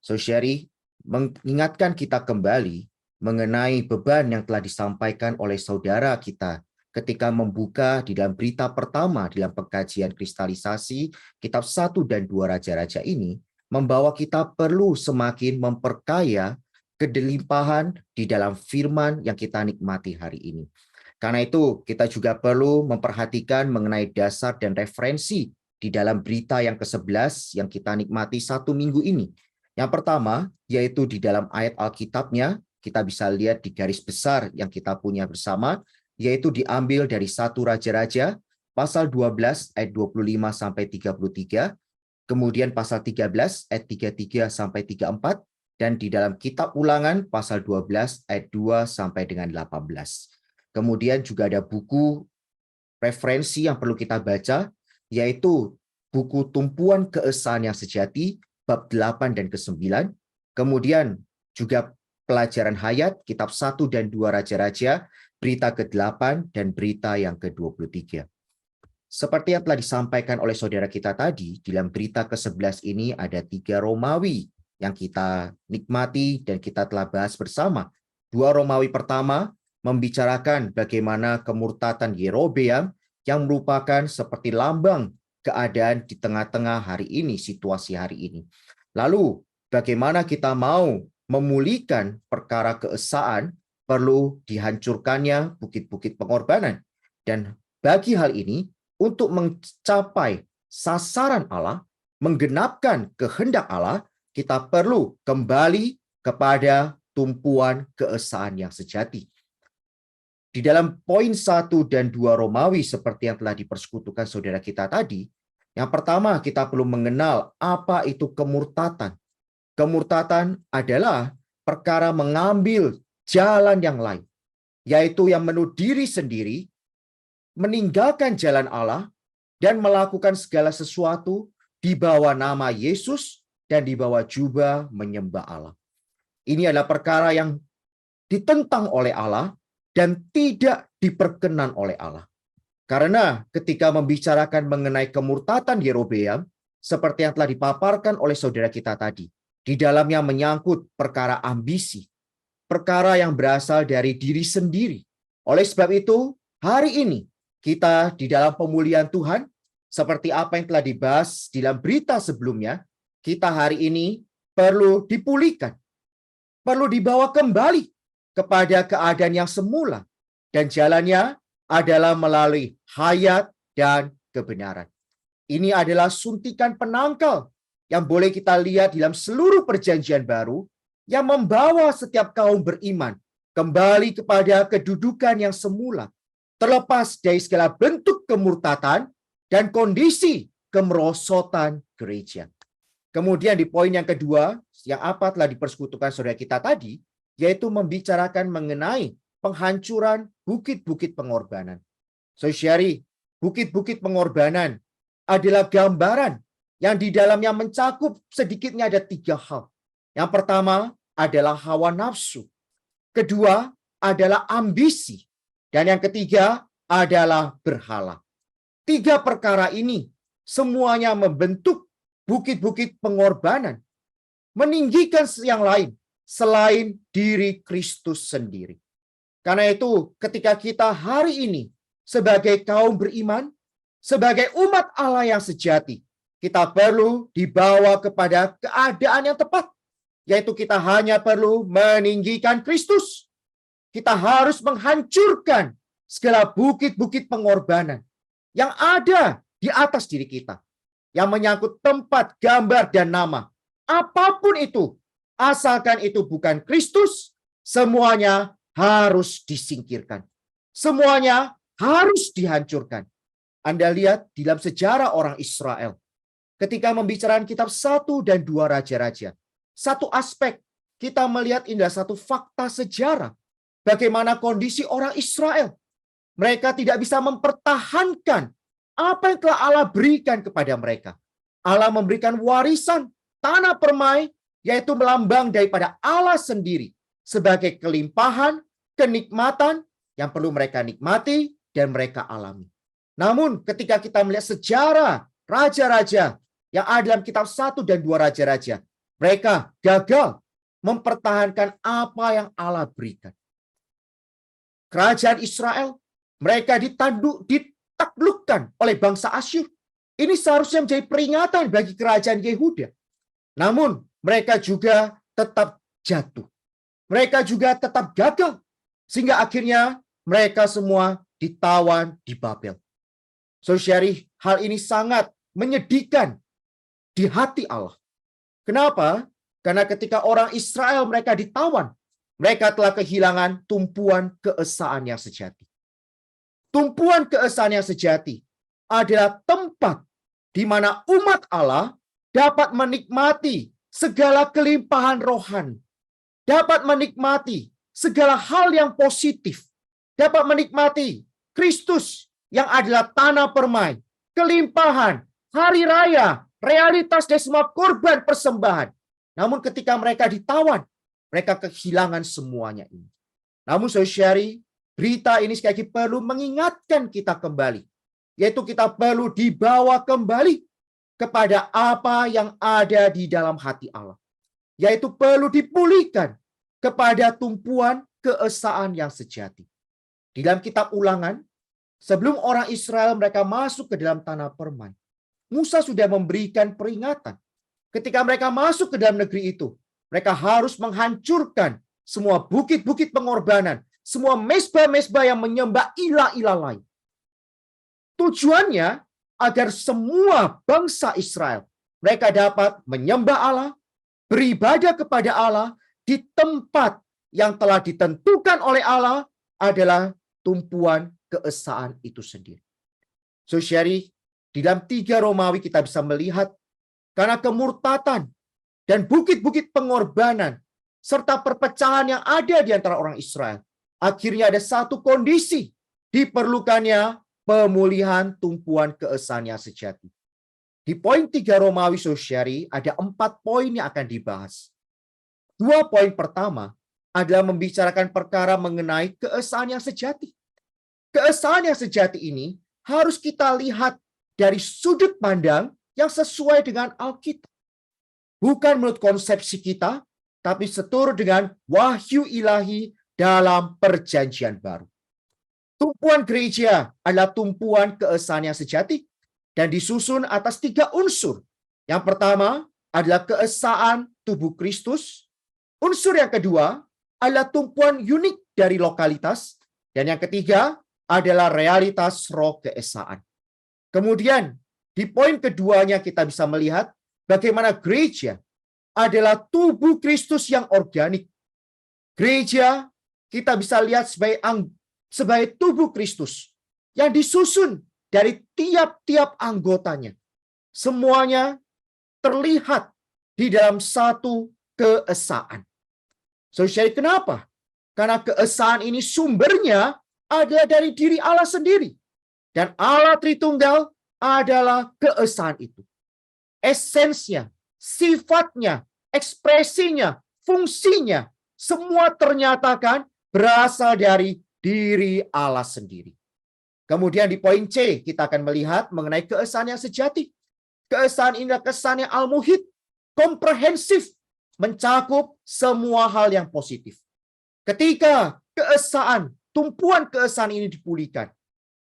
Saudari, mengingatkan kita kembali mengenai beban yang telah disampaikan oleh saudara kita ketika membuka di dalam berita pertama di dalam pengkajian kristalisasi kitab 1 dan 2 Raja-Raja ini, membawa kita perlu semakin memperkaya kedelimpahan di dalam firman yang kita nikmati hari ini. Karena itu kita juga perlu memperhatikan mengenai dasar dan referensi di dalam berita yang ke-11 yang kita nikmati 1 minggu ini. Yang pertama yaitu di dalam ayat Alkitabnya, kita bisa lihat di garis besar yang kita punya bersama, yaitu diambil dari 1 Raja-Raja pasal 12 ayat 25 sampai 33, kemudian pasal 13 ayat 33 sampai 34, dan di dalam kitab Ulangan pasal 12 ayat 2 sampai dengan 18. Kemudian juga ada buku referensi yang perlu kita baca, yaitu buku Tumpuan Keesaan yang Sejati bab 8 dan ke-9, kemudian juga pelajaran hayat kitab 1 dan 2 Raja-Raja, berita ke-8 dan berita yang ke-23. Seperti yang telah disampaikan oleh saudara kita tadi, dalam berita ke-11 ini ada 3 Romawi yang kita nikmati dan kita telah bahas bersama. 2 Romawi pertama membicarakan bagaimana kemurtatan Yerobeam yang merupakan seperti lambang keadaan di tengah-tengah hari ini, situasi hari ini. Lalu bagaimana kita mau memulihkan perkara keesaan, perlu dihancurkannya bukit-bukit pengorbanan. Dan bagi hal ini, untuk mencapai sasaran Allah, menggenapkan kehendak Allah, kita perlu kembali kepada tumpuan keesaan yang sejati. Di dalam poin 1 dan 2 Romawi, seperti yang telah dipersekutukan saudara kita tadi, yang pertama kita perlu mengenal apa itu kemurtatan. Kemurtatan adalah perkara mengambil jalan yang lain, yaitu yang menurut diri sendiri, meninggalkan jalan Allah, dan melakukan segala sesuatu di bawah nama Yesus dan di bawah jubah menyembah Allah. Ini adalah perkara yang ditentang oleh Allah dan tidak diperkenan oleh Allah. Karena ketika membicarakan mengenai kemurtatan Yerobeam, seperti yang telah dipaparkan oleh saudara kita tadi, di dalamnya menyangkut perkara ambisi, perkara yang berasal dari diri sendiri. Oleh sebab itu, hari ini kita di dalam pemulihan Tuhan, seperti apa yang telah dibahas di dalam berita sebelumnya, kita hari ini perlu dipulihkan, perlu dibawa kembali kepada keadaan yang semula, dan jalannya adalah melalui hayat dan kebenaran. Ini adalah suntikan penangkal yang boleh kita lihat dalam seluruh perjanjian baru, yang membawa setiap kaum beriman kembali kepada kedudukan yang semula, terlepas dari segala bentuk kemurtatan dan kondisi kemerosotan gereja. Kemudian di poin yang kedua, yang apa telah dipersekutukan saudara kita tadi, yaitu membicarakan mengenai penghancuran bukit-bukit pengorbanan. Saudari, bukit-bukit pengorbanan adalah gambaran yang di dalamnya mencakup sedikitnya ada 3 hal. Yang pertama adalah hawa nafsu. Kedua adalah ambisi. Dan yang ketiga adalah berhala. 3 perkara ini semuanya membentuk bukit-bukit pengorbanan, meninggikan yang lain selain diri Kristus sendiri. Karena itu ketika kita hari ini sebagai kaum beriman, sebagai umat Allah yang sejati, kita perlu dibawa kepada keadaan yang tepat, yaitu kita hanya perlu meninggikan Kristus. Kita harus menghancurkan segala bukit-bukit pengorbanan yang ada di atas diri kita, yang menyangkut tempat, gambar, dan nama. Apapun itu, asalkan itu bukan Kristus, semuanya harus disingkirkan. Semuanya harus dihancurkan. Anda lihat di dalam sejarah orang Israel, ketika membicarakan kitab 1 dan 2 Raja-Raja, satu aspek kita melihat ini adalah satu fakta sejarah. Bagaimana kondisi orang Israel. Mereka tidak bisa mempertahankan apa yang telah Allah berikan kepada mereka. Allah memberikan warisan tanah permai, yaitu melambang daripada Allah sendiri, sebagai kelimpahan, kenikmatan yang perlu mereka nikmati dan mereka alami. Namun ketika kita melihat sejarah raja-raja yang ada dalam kitab 1 dan 2 Raja-Raja, mereka gagal mempertahankan apa yang Allah berikan. Kerajaan Israel, mereka ditaklukkan oleh bangsa Asyur. Ini seharusnya menjadi peringatan bagi kerajaan Yehuda. Namun mereka juga tetap jatuh. Mereka juga tetap gagal. Sehingga akhirnya mereka semua ditawan di Babel. Saudari, hal ini sangat menyedihkan di hati Allah. Kenapa? Karena ketika orang Israel mereka ditawan, mereka telah kehilangan tumpuan keesaan yang sejati. Tumpuan keesaan yang sejati adalah tempat di mana umat Allah dapat menikmati segala kelimpahan rohani, dapat menikmati segala hal yang positif, dapat menikmati Kristus yang adalah tanah permai, kelimpahan, hari raya, realitas dari semua korban persembahan. Namun ketika mereka ditawan, mereka kehilangan semuanya ini. Namun saudari, berita ini sekali lagi perlu mengingatkan kita kembali, yaitu kita perlu dibawa kembali kepada apa yang ada di dalam hati Allah, yaitu perlu dipulihkan kepada tumpuan keesaan yang sejati. Di dalam kitab Ulangan, sebelum orang Israel mereka masuk ke dalam tanah permai, Musa sudah memberikan peringatan. Ketika mereka masuk ke dalam negeri itu, mereka harus menghancurkan semua bukit-bukit pengorbanan, semua mezbah-mezbah yang menyembah ilah-ilah lain. Tujuannya agar semua bangsa Israel mereka dapat menyembah Allah, beribadah kepada Allah di tempat yang telah ditentukan oleh Allah adalah tumpuan keesaan itu sendiri. Saudari, di dalam 3 Romawi kita bisa melihat karena kemurtatan dan bukit-bukit pengorbanan serta perpecahan yang ada di antara orang Israel, akhirnya ada satu kondisi diperlukannya pemulihan tumpuan keesaan yang sejati. Di poin 3 Romawi saudari ada 4 poin yang akan dibahas. 2 poin pertama adalah membicarakan perkara mengenai keesaan yang sejati. Keesaan yang sejati ini harus kita lihat dari sudut pandang yang sesuai dengan Alkitab. Bukan menurut konsepsi kita, tapi seturut dengan wahyu ilahi dalam perjanjian baru. Tumpuan gereja adalah tumpuan keesaan yang sejati dan disusun atas 3 unsur. Yang pertama adalah keesaan tubuh Kristus. Unsur yang kedua adalah tumpuan unik dari lokalitas. Dan yang ketiga adalah realitas roh keesaan. Kemudian di poin keduanya kita bisa melihat bagaimana gereja adalah tubuh Kristus yang organik. Gereja kita bisa lihat sebagai tubuh Kristus yang disusun dari tiap-tiap anggotanya. Semuanya terlihat di dalam satu keesaan. Saudari, kenapa? Karena keesaan ini sumbernya adalah dari diri Allah sendiri. Dan Allah Tritunggal adalah keesaan itu. Esensinya, sifatnya, ekspresinya, fungsinya, semua ternyatakan berasal dari diri Allah sendiri. Kemudian di poin C, kita akan melihat mengenai keesaan yang sejati. Keesaan ini adalah keesaan yang al-muhit, komprehensif, mencakup semua hal yang positif. Ketika keesaan, tumpuan keesaan ini dipulihkan,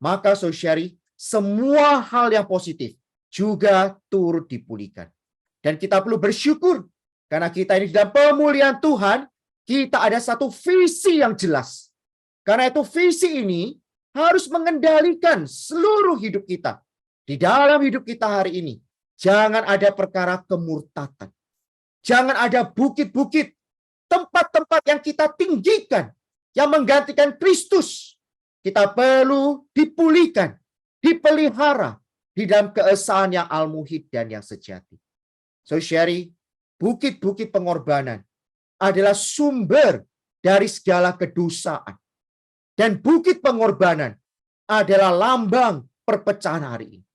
maka saudari, semua hal yang positif juga turut dipulihkan. Dan kita perlu bersyukur karena kita ini dalam pemulihan Tuhan, kita ada satu visi yang jelas. Karena itu visi ini harus mengendalikan seluruh hidup kita. Di dalam hidup kita hari ini, jangan ada perkara kemurtatan. Jangan ada bukit-bukit, tempat-tempat yang kita tinggikan, yang menggantikan Kristus. Kita perlu dipulihkan, dipelihara di dalam keesaan yang al-muhid dan yang sejati. Saudari, bukit-bukit pengorbanan adalah sumber dari segala kedosaan. Dan bukit pengorbanan adalah lambang perpecahan hari ini.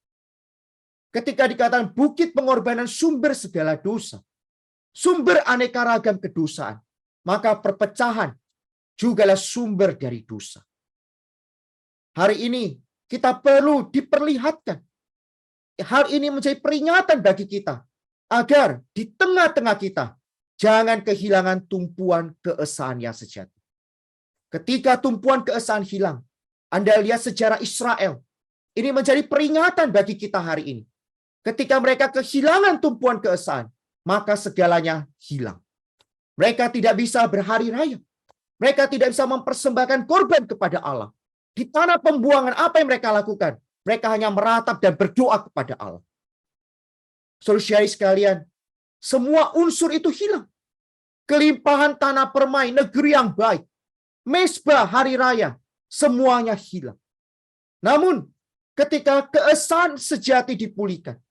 Ketika dikatakan bukit pengorbanan sumber segala dosa, sumber aneka ragam kedosaan, maka perpecahan jugalah sumber dari dosa. Hari ini kita perlu diperlihatkan. Hal ini menjadi peringatan bagi kita agar di tengah-tengah kita jangan kehilangan tumpuan keesaan yang sejati. Ketika tumpuan keesaan hilang, Anda lihat sejarah Israel. Ini menjadi peringatan bagi kita hari ini. Ketika mereka kehilangan tumpuan keesaan, maka segalanya hilang. Mereka tidak bisa berhari raya. Mereka tidak bisa mempersembahkan korban kepada Allah. Di tanah pembuangan apa yang mereka lakukan? Mereka hanya meratap dan berdoa kepada Allah. Saudara sekalian, semua unsur itu hilang. Kelimpahan tanah permai, negeri yang baik, mesbah hari raya, semuanya hilang. Namun, ketika keesaan sejati dipulihkan,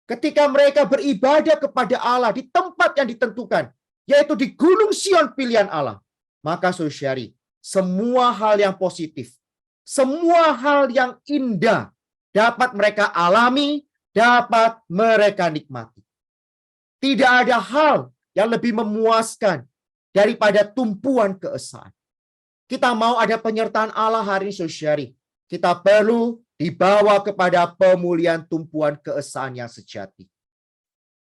ketika mereka beribadah kepada Allah di tempat yang ditentukan, yaitu di Gunung Sion pilihan Allah, maka saudari, semua hal yang positif, semua hal yang indah dapat mereka alami, dapat mereka nikmati. Tidak ada hal yang lebih memuaskan daripada tumpuan keesaan. Kita mau ada penyertaan Allah hari ini, saudari. Kita perlu dibawa kepada pemulihan tumpuan keesaan yang sejati.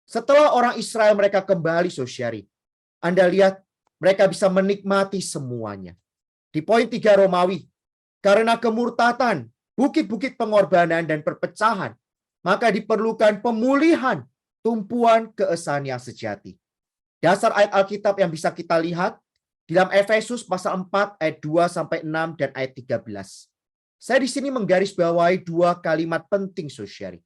Setelah orang Israel mereka kembali, saudari, Anda lihat mereka bisa menikmati semuanya. Di poin 3 Romawi, karena kemurtatan, bukit-bukit pengorbanan dan perpecahan, maka diperlukan pemulihan tumpuan keesaan yang sejati. Dasar ayat Alkitab yang bisa kita lihat di dalam Efesus pasal 4 ayat 2 sampai 6 dan ayat 13. Saya di sini menggarisbawahi 2 kalimat penting, saudari.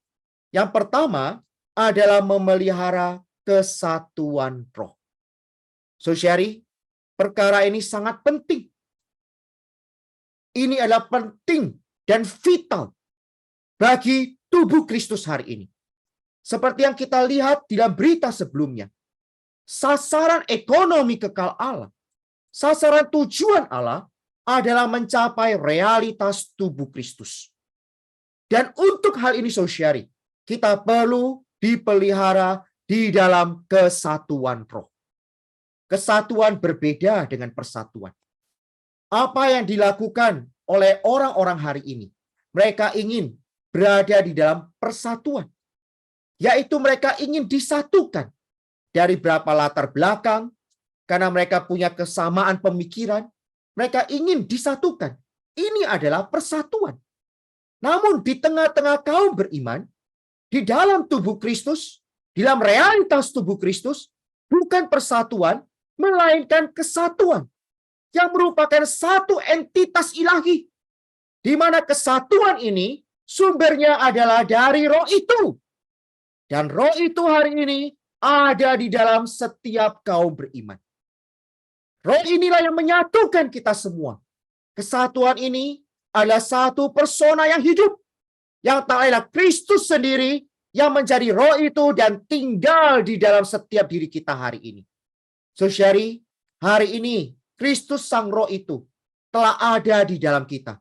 Yang pertama adalah memelihara kesatuan roh. Saudari, perkara ini sangat penting. Ini adalah penting dan vital bagi tubuh Kristus hari ini. Seperti yang kita lihat di dalam berita sebelumnya. Sasaran ekonomi kekal Allah, sasaran tujuan Allah adalah mencapai realitas tubuh Kristus. Dan untuk hal ini, saudari, kita perlu dipelihara di dalam kesatuan roh. Kesatuan berbeda dengan persatuan. Apa yang dilakukan oleh orang-orang hari ini? Mereka ingin berada di dalam persatuan. Yaitu mereka ingin disatukan dari berapa latar belakang, karena mereka punya kesamaan pemikiran, mereka ingin disatukan. Ini adalah persatuan. Namun di tengah-tengah kaum beriman, di dalam tubuh Kristus, di dalam realitas tubuh Kristus, bukan persatuan, melainkan kesatuan yang merupakan satu entitas ilahi, di mana kesatuan ini sumbernya adalah dari Roh itu. Dan Roh itu hari ini ada di dalam setiap kaum beriman. Roh inilah yang menyatukan kita semua. Kesatuan ini adalah satu persona yang hidup, yang tak lain Kristus sendiri yang menjadi Roh itu dan tinggal di dalam setiap diri kita hari ini. Saudari, hari ini Kristus Sang Roh itu telah ada di dalam kita.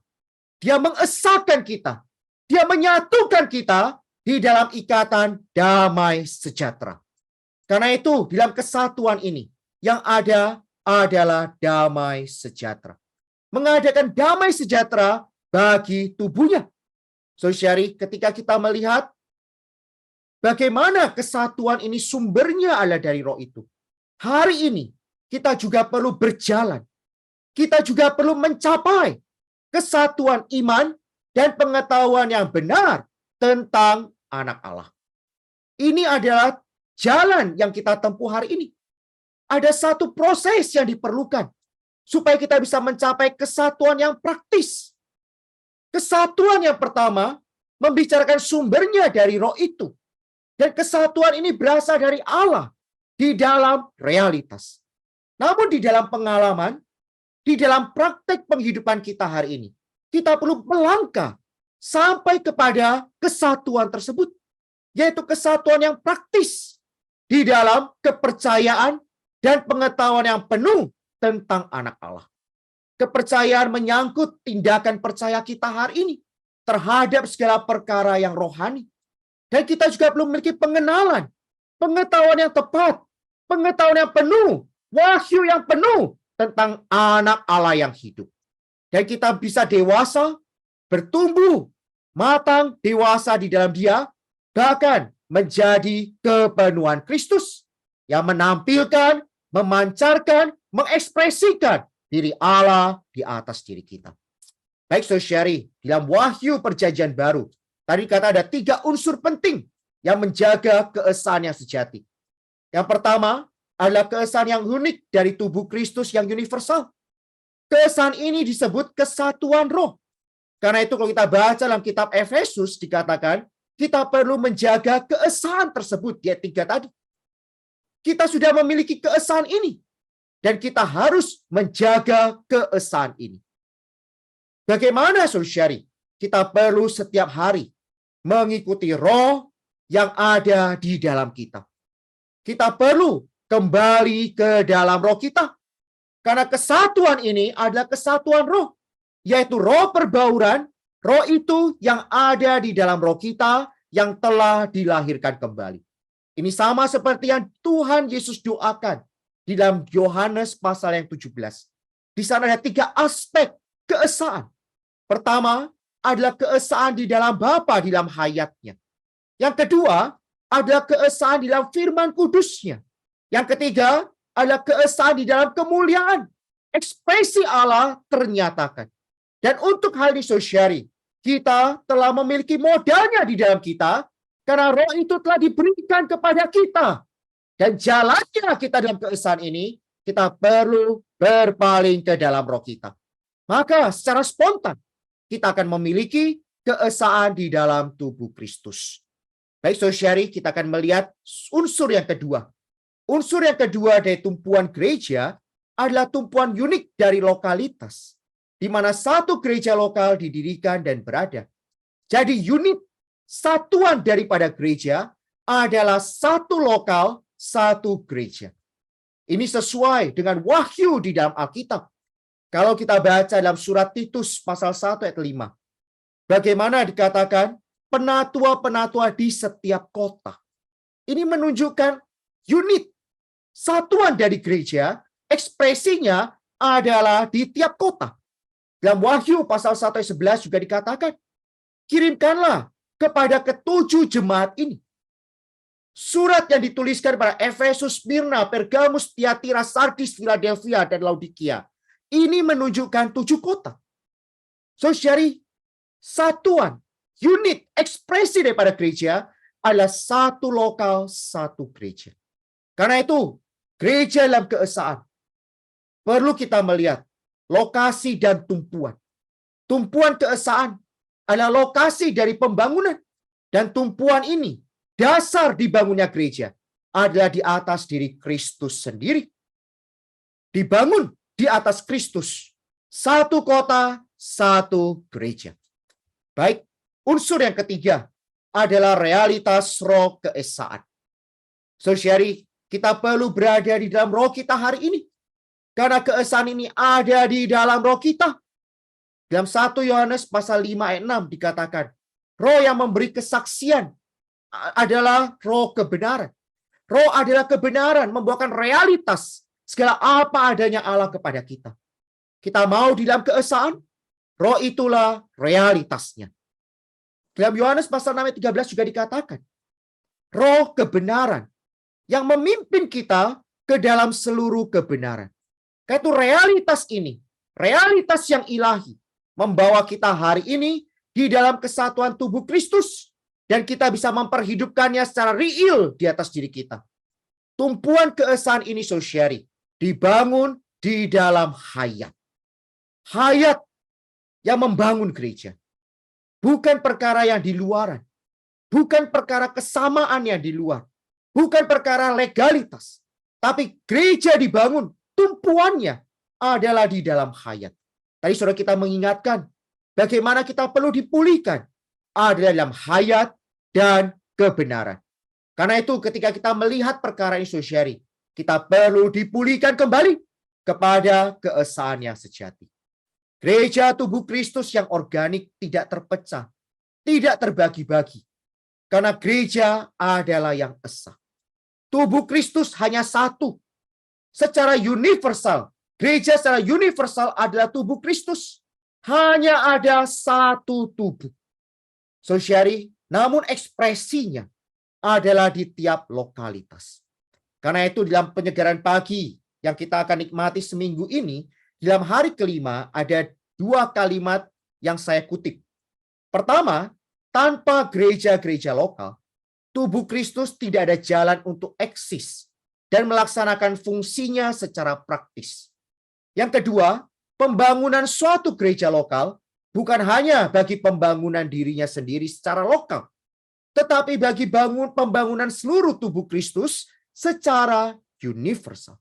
Dia mengesahkan kita. Dia menyatukan kita di dalam ikatan damai sejahtera. Karena itu, di dalam kesatuan ini, yang ada adalah damai sejahtera. Mengadakan damai sejahtera bagi tubuhnya. Saudari, ketika kita melihat bagaimana kesatuan ini sumbernya adalah dari Roh itu. Hari ini, kita juga perlu berjalan. Kita juga perlu mencapai kesatuan iman, dan pengetahuan yang benar tentang anak Allah. Ini adalah jalan yang kita tempuh hari ini. Ada satu proses yang diperlukan supaya kita bisa mencapai kesatuan yang praktis. Kesatuan yang pertama membicarakan sumbernya dari roh itu. Dan kesatuan ini berasal dari Allah di dalam realitas. Namun di dalam pengalaman, di dalam praktek penghidupan kita hari ini, kita perlu melangkah sampai kepada kesatuan tersebut, yaitu kesatuan yang praktis di dalam kepercayaan dan pengetahuan yang penuh tentang anak Allah. Kepercayaan menyangkut tindakan percaya kita hari ini terhadap segala perkara yang rohani. Dan kita juga perlu memiliki pengenalan, pengetahuan yang tepat, pengetahuan yang penuh, wahyu yang penuh tentang anak Allah yang hidup. Dan kita bisa dewasa, bertumbuh, matang, dewasa di dalam Dia, bahkan menjadi kepenuhan Kristus yang menampilkan, memancarkan, mengekspresikan diri Allah di atas diri kita. Baik, saudari, dalam Wahyu Perjanjian Baru, tadi kata ada 3 unsur penting yang menjaga keesaan yang sejati. Yang pertama adalah keesaan yang unik dari tubuh Kristus yang universal. Keesaan ini disebut kesatuan roh. Karena itu kalau kita baca dalam kitab Efesus dikatakan, kita perlu menjaga keesaan tersebut di ayat 3 tadi. Kita sudah memiliki keesaan ini. Dan kita harus menjaga keesaan ini. Bagaimana, saudari? Kita perlu setiap hari mengikuti roh yang ada di dalam kita. Kita perlu kembali ke dalam roh kita. Karena kesatuan ini adalah kesatuan roh. Yaitu roh perbauran, roh itu yang ada di dalam roh kita yang telah dilahirkan kembali. Ini sama seperti yang Tuhan Yesus doakan di dalam Yohanes pasal yang 17. Di sana ada 3 aspek keesaan. Pertama adalah keesaan di dalam Bapa, di dalam hayatnya. Yang kedua adalah keesaan di dalam firman kudusnya. Yang ketiga adalah keesaan di dalam kemuliaan. Ekspresi Allah ternyatakan. Dan untuk hal ini, saudari, kita telah memiliki modalnya di dalam kita, karena roh itu telah diberikan kepada kita. Dan jalannya kita dalam keesaan ini, kita perlu berpaling ke dalam roh kita. Maka secara spontan, kita akan memiliki keesaan di dalam tubuh Kristus. Baik, saudari, kita akan melihat unsur yang kedua. Unsur yang kedua dari tumpuan gereja adalah tumpuan unik dari lokalitas, di mana satu gereja lokal didirikan dan berada. Jadi unit satuan daripada gereja adalah satu lokal, satu gereja. Ini sesuai dengan wahyu di dalam Alkitab. Kalau kita baca dalam surat Titus pasal 1 ayat 5. Bagaimana dikatakan penatua-penatua di setiap kota. Ini menunjukkan unit satuan dari gereja, ekspresinya adalah di tiap kota. Dalam Wahyu pasal 1 ayat 11 juga dikatakan, kirimkanlah kepada ke-7 jemaat ini surat yang dituliskan pada Efesus, Smyrna, Pergamus, Tiatira, Sardis, Philadelphia, dan Laodikia. Ini menunjukkan 7 kota. Saudari, satuan, unit, ekspresi daripada gereja adalah satu lokal, satu gereja. Karena itu, gereja dalam keesaan perlu kita melihat lokasi dan tumpuan. Tumpuan keesaan adalah lokasi dari pembangunan. Dan tumpuan ini, dasar dibangunnya gereja, adalah di atas diri Kristus sendiri. Dibangun di atas Kristus. Satu kota, satu gereja. Baik, unsur yang ketiga adalah realitas roh keesaan. Saudari, kita perlu berada di dalam roh kita hari ini. Karena keesaan ini ada di dalam roh kita. Dalam 1 Yohanes pasal 5 ayat 6 dikatakan, roh yang memberi kesaksian adalah roh kebenaran. Roh adalah kebenaran, membawakan realitas segala apa adanya Allah kepada kita. Kita mau di dalam keesaan, roh itulah realitasnya. Dalam Yohanes pasal 6 ayat 13 juga dikatakan, roh kebenaran yang memimpin kita ke dalam seluruh kebenaran. Karena itu realitas ini, realitas yang ilahi, membawa kita hari ini di dalam kesatuan tubuh Kristus. Dan kita bisa memperhidupkannya secara real di atas diri kita. Tumpuan keesaan ini, saudari, dibangun di dalam hayat. Hayat yang membangun gereja. Bukan perkara yang di luaran. Bukan perkara kesamaan yang di luar. Bukan perkara legalitas. Tapi gereja dibangun, tumpuannya adalah di dalam hayat. Tadi saudara kita mengingatkan bagaimana kita perlu dipulihkan adalah dalam hayat dan kebenaran. Karena itu ketika kita melihat perkara ini, saudari, kita perlu dipulihkan kembali kepada keesaan yang sejati. Gereja tubuh Kristus yang organik tidak terpecah, tidak terbagi-bagi. Karena gereja adalah yang esa. Tubuh Kristus hanya satu. Secara universal, gereja secara universal adalah tubuh Kristus. Hanya ada satu tubuh. Saudari, namun ekspresinya adalah di tiap lokalitas. Karena itu dalam penyegaran pagi yang kita akan nikmati seminggu ini, dalam hari kelima ada 2 kalimat yang saya kutip. Pertama, tanpa gereja-gereja lokal, tubuh Kristus tidak ada jalan untuk eksis dan melaksanakan fungsinya secara praktis. Yang kedua, pembangunan suatu gereja lokal bukan hanya bagi pembangunan dirinya sendiri secara lokal, tetapi bagi pembangunan seluruh tubuh Kristus secara universal.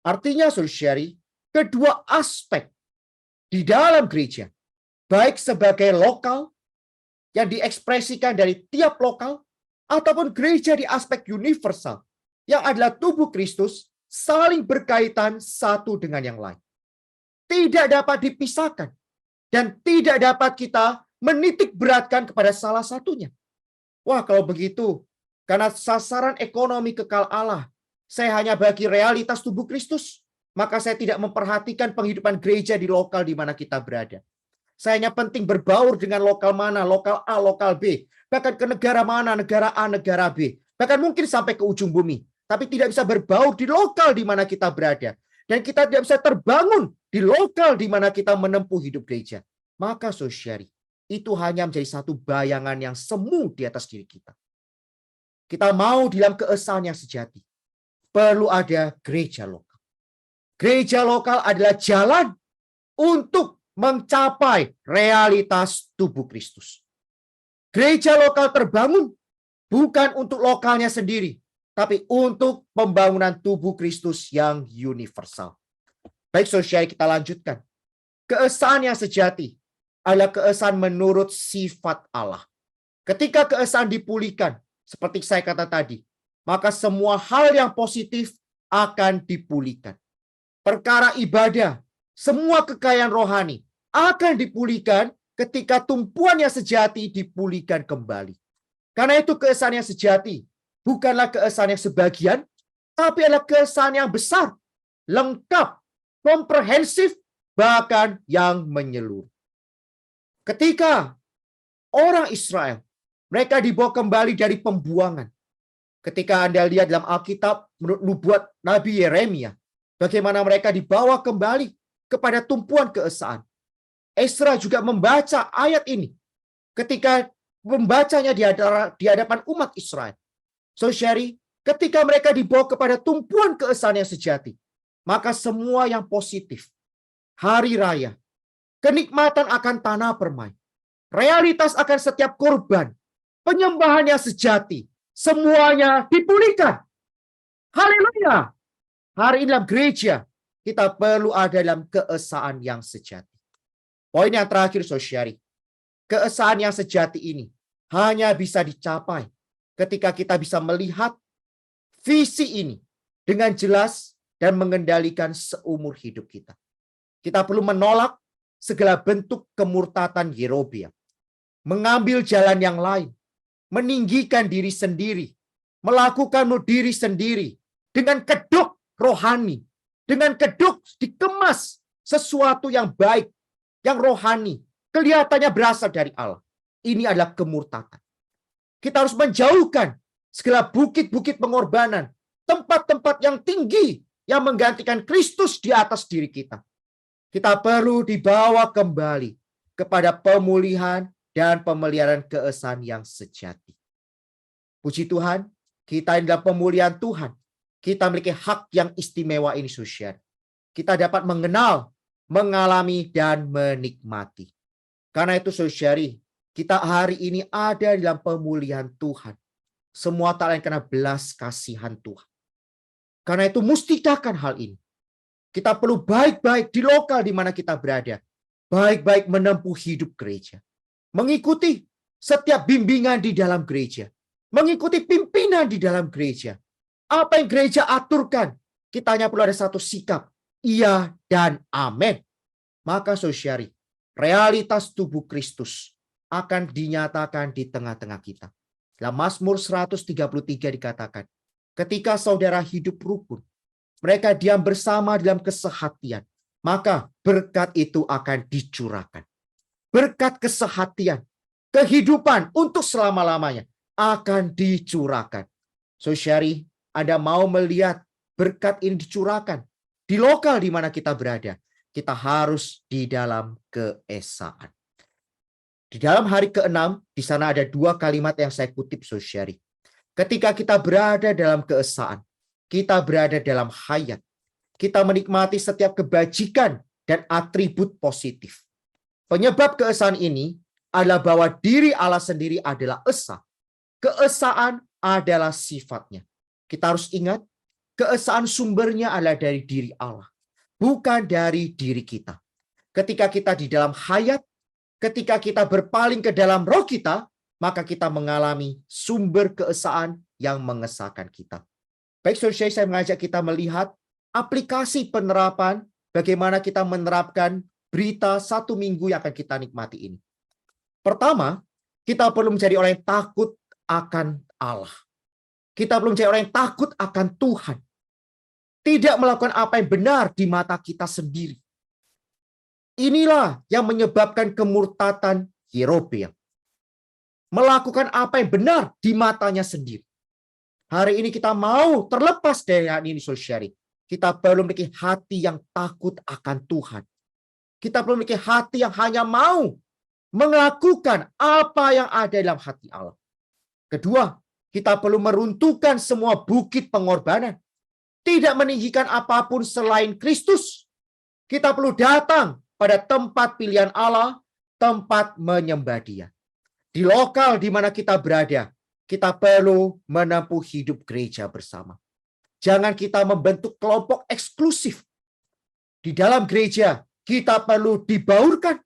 Artinya, saudari, kedua aspek di dalam gereja, baik sebagai lokal yang diekspresikan dari tiap lokal, ataupun gereja di aspek universal, yang adalah tubuh Kristus, saling berkaitan satu dengan yang lain. Tidak dapat dipisahkan, dan tidak dapat kita menitik beratkan kepada salah satunya. Wah, kalau begitu, karena sasaran ekonomi kekal Allah, saya hanya bagi realitas tubuh Kristus, maka saya tidak memperhatikan penghidupan gereja di lokal di mana kita berada. Saya hanya penting berbaur dengan lokal mana, lokal A, lokal B, bahkan ke negara mana, negara A, negara B, bahkan mungkin sampai ke ujung bumi, tapi tidak bisa berbaur di lokal di mana kita berada. Dan kita tidak bisa terbangun di lokal di mana kita menempuh hidup gereja. Maka, saudari, itu hanya menjadi satu bayangan yang semu di atas diri kita. Kita mau dalam keesaan yang sejati, perlu ada gereja lokal. Gereja lokal adalah jalan untuk mencapai realitas tubuh Kristus. Gereja lokal terbangun bukan untuk lokalnya sendiri, tapi untuk pembangunan tubuh Kristus yang universal. Baik, saudara, kita lanjutkan. Keesaan yang sejati adalah keesaan menurut sifat Allah. Ketika keesaan dipulihkan, seperti saya kata tadi, maka semua hal yang positif akan dipulihkan. Perkara ibadah, semua kekayaan rohani akan dipulihkan ketika tumpuan yang sejati dipulihkan kembali. Karena itu keesaan yang sejati bukanlah keesaan yang sebagian, tapi adalah keesaan yang besar, lengkap, komprehensif, bahkan yang menyeluruh. Ketika orang Israel, mereka dibawa kembali dari pembuangan. Ketika Anda lihat dalam Alkitab, menurut nubuat Nabi Yeremia, bagaimana mereka dibawa kembali kepada tumpuan keesaan. Ezra juga membaca ayat ini ketika membacanya di hadapan umat Israel. Saudari, ketika mereka dibawa kepada tumpuan keesaan yang sejati, maka semua yang positif, hari raya, kenikmatan akan tanah permai, realitas akan setiap korban, penyembahan yang sejati, semuanya dipulihkan. Haleluya! Hari ini dalam gereja, kita perlu ada dalam keesaan yang sejati. Poin yang terakhir, saudari, keesaan yang sejati ini hanya bisa dicapai ketika kita bisa melihat visi ini dengan jelas dan mengendalikan seumur hidup kita. Kita perlu menolak segala bentuk kemurtatan Yerobeam, mengambil jalan yang lain, meninggikan diri sendiri, melakukan diri sendiri dengan kedok rohani, dengan kedok dikemas sesuatu yang baik, yang rohani, kelihatannya berasal dari Allah. Ini adalah kemurtatan. Kita harus menjauhkan segala bukit-bukit pengorbanan, tempat-tempat yang tinggi yang menggantikan Kristus di atas diri kita. Kita perlu dibawa kembali kepada pemulihan dan pemeliharaan keesahan yang sejati. Puji Tuhan, kita dalam pemulihan Tuhan, kita memiliki hak yang istimewa ini, saudara. Kita dapat mengenal, mengalami, dan menikmati. Karena itu, saudari, kita hari ini ada dalam pemulihan Tuhan. Semua tak lain karena belas kasihan Tuhan. Karena itu, mustikakan hal ini. Kita perlu baik-baik di lokal di mana kita berada. Baik-baik menempuh hidup gereja. Mengikuti setiap bimbingan di dalam gereja. Mengikuti pimpinan di dalam gereja. Apa yang gereja aturkan, kita hanya perlu ada satu sikap. Iya dan amin. Maka saudari, realitas tubuh Kristus akan dinyatakan di tengah-tengah kita. Dalam Mazmur 133 dikatakan, ketika saudara hidup rukun, mereka diam bersama dalam kesehatian, maka berkat itu akan dicurahkan. Berkat kesehatian, kehidupan untuk selama-lamanya akan dicurahkan. Saudari, Anda mau melihat berkat ini dicurahkan di lokal di mana kita berada, kita harus di dalam keesaan. Di dalam hari ke-6, di sana ada dua kalimat yang saya kutip, saudari. Ketika kita berada dalam keesaan, kita berada dalam hayat. Kita menikmati setiap kebajikan dan atribut positif. Penyebab keesaan ini adalah bahwa diri Allah sendiri adalah esa. Keesaan adalah sifatnya. Kita harus ingat, keesaan sumbernya adalah dari diri Allah, bukan dari diri kita. Ketika kita di dalam hayat, ketika kita berpaling ke dalam roh kita, maka kita mengalami sumber keesaan yang mengesahkan kita. Baik, saudara, saya mengajak kita melihat aplikasi penerapan bagaimana kita menerapkan berita 1 minggu yang akan kita nikmati ini. Pertama, kita perlu menjadi orang yang takut akan Allah. Kita perlu menjadi orang yang takut akan Tuhan. Tidak melakukan apa yang benar di mata kita sendiri. Inilah yang menyebabkan kemurtatan Yerobeam. Melakukan apa yang benar di matanya sendiri. Hari ini kita mau terlepas dari hal ini, saudari. Kita perlu memiliki hati yang takut akan Tuhan. Kita perlu memiliki hati yang hanya mau melakukan apa yang ada dalam hati Allah. Kedua, kita perlu meruntuhkan semua bukit pengorbanan. Tidak meninggikan apapun selain Kristus. Kita perlu datang pada tempat pilihan Allah, tempat menyembah Dia. Di lokal di mana kita berada, kita perlu menempuh hidup gereja bersama. Jangan kita membentuk kelompok eksklusif. Di dalam gereja, kita perlu dibaurkan.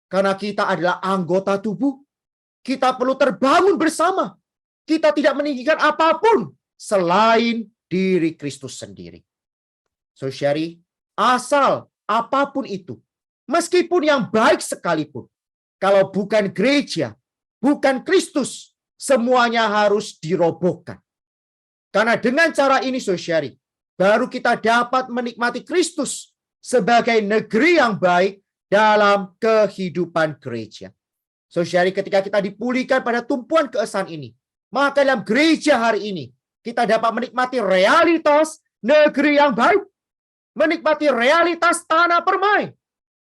Karena kita adalah anggota tubuh. Kita perlu terbangun bersama. Kita tidak meninggikan apapun selain diri Kristus sendiri. Saudari, asal apapun itu, meskipun yang baik sekalipun, kalau bukan gereja, bukan Kristus, semuanya harus dirobohkan. Karena dengan cara ini, saudari, baru kita dapat menikmati Kristus sebagai negeri yang baik dalam kehidupan gereja. Saudari, ketika kita dipulihkan pada tumpuan keesaan ini, maka dalam gereja hari ini, kita dapat menikmati realitas negeri yang baik, menikmati realitas tanah permai.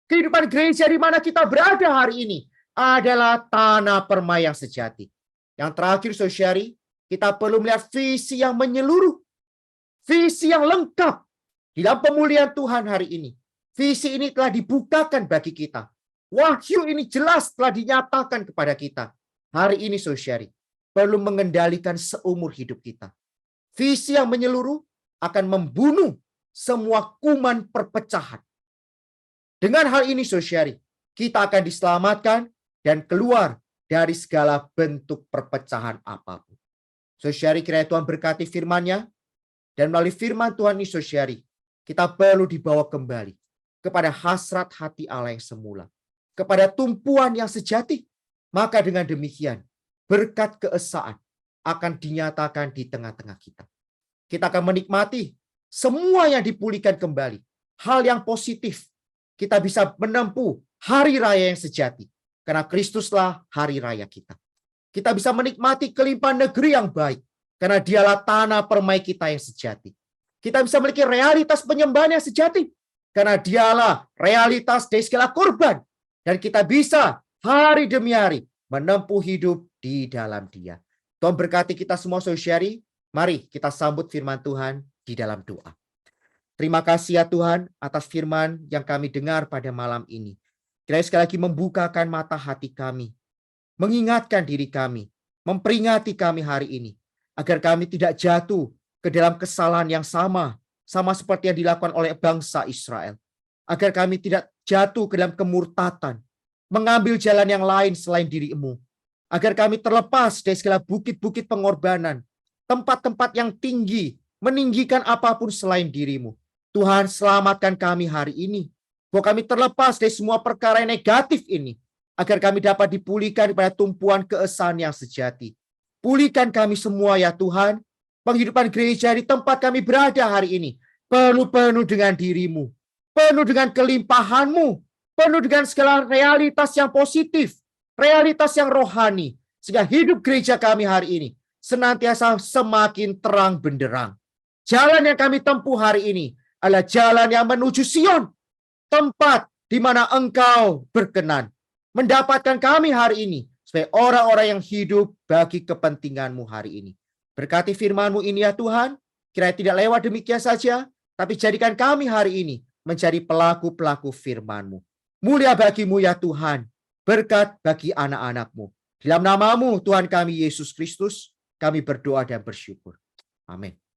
Kehidupan gereja di mana kita berada hari ini adalah tanah permai yang sejati. Yang terakhir, saudari, kita perlu melihat visi yang menyeluruh, visi yang lengkap di dalam pemulihan Tuhan hari ini. Visi ini telah dibukakan bagi kita. Wahyu ini jelas telah dinyatakan kepada kita. Hari ini, saudari, perlu mengendalikan seumur hidup kita. Visi yang menyeluruh akan membunuh semua kuman perpecahan. Dengan hal ini, saudari, kita akan diselamatkan dan keluar dari segala bentuk perpecahan apapun. Saudari, kiranya Tuhan berkati firman-Nya, dan melalui firman Tuhan ini, saudari, kita perlu dibawa kembali kepada hasrat hati Allah yang semula, kepada tumpuan yang sejati. Maka dengan demikian, berkat keesaan akan dinyatakan di tengah-tengah kita. Kita akan menikmati semua yang dipulihkan kembali, hal yang positif. Kita bisa menempuh hari raya yang sejati, karena Kristuslah hari raya kita. Kita bisa menikmati kelimpahan negeri yang baik, karena Dialah tanah permai kita yang sejati. Kita bisa memiliki realitas penyembahan yang sejati, karena Dialah realitas dari segala korban. Dan kita bisa hari demi hari menempuh hidup di dalam Dia. Tuhan berkati kita semua saudari. Mari kita sambut firman Tuhan di dalam doa. Terima kasih ya Tuhan atas firman yang kami dengar pada malam ini. Kiranya sekali lagi membukakan mata hati kami, mengingatkan diri kami, memperingati kami hari ini, agar kami tidak jatuh ke dalam kesalahan yang sama seperti yang dilakukan oleh bangsa Israel. Agar kami tidak jatuh ke dalam kemurtatan, mengambil jalan yang lain selain diri-Mu. Agar kami terlepas dari segala bukit-bukit pengorbanan, tempat-tempat yang tinggi, meninggikan apapun selain diri-Mu. Tuhan, selamatkan kami hari ini, bahwa kami terlepas dari semua perkara yang negatif ini, agar kami dapat dipulihkan pada tumpuan keesahan yang sejati. Pulihkan kami semua ya Tuhan, penghidupan gereja di tempat kami berada hari ini, penuh dengan diri-Mu, penuh dengan kelimpahan-Mu, penuh dengan segala realitas yang positif, realitas yang rohani, sehingga hidup gereja kami hari ini senantiasa semakin terang benderang. Jalan yang kami tempuh hari ini adalah jalan yang menuju Sion, tempat di mana Engkau berkenan. Mendapatkan kami hari ini sebagai orang-orang yang hidup bagi kepentingan-Mu hari ini. Berkati firman-Mu ini ya Tuhan, kiranya tidak lewat demikian saja, tapi jadikan kami hari ini menjadi pelaku-pelaku firman-Mu. Mulia bagi-Mu ya Tuhan, berkat bagi anak-anak-Mu. Dalam nama-Mu Tuhan kami Yesus Kristus, kami berdoa dan bersyukur. Amin.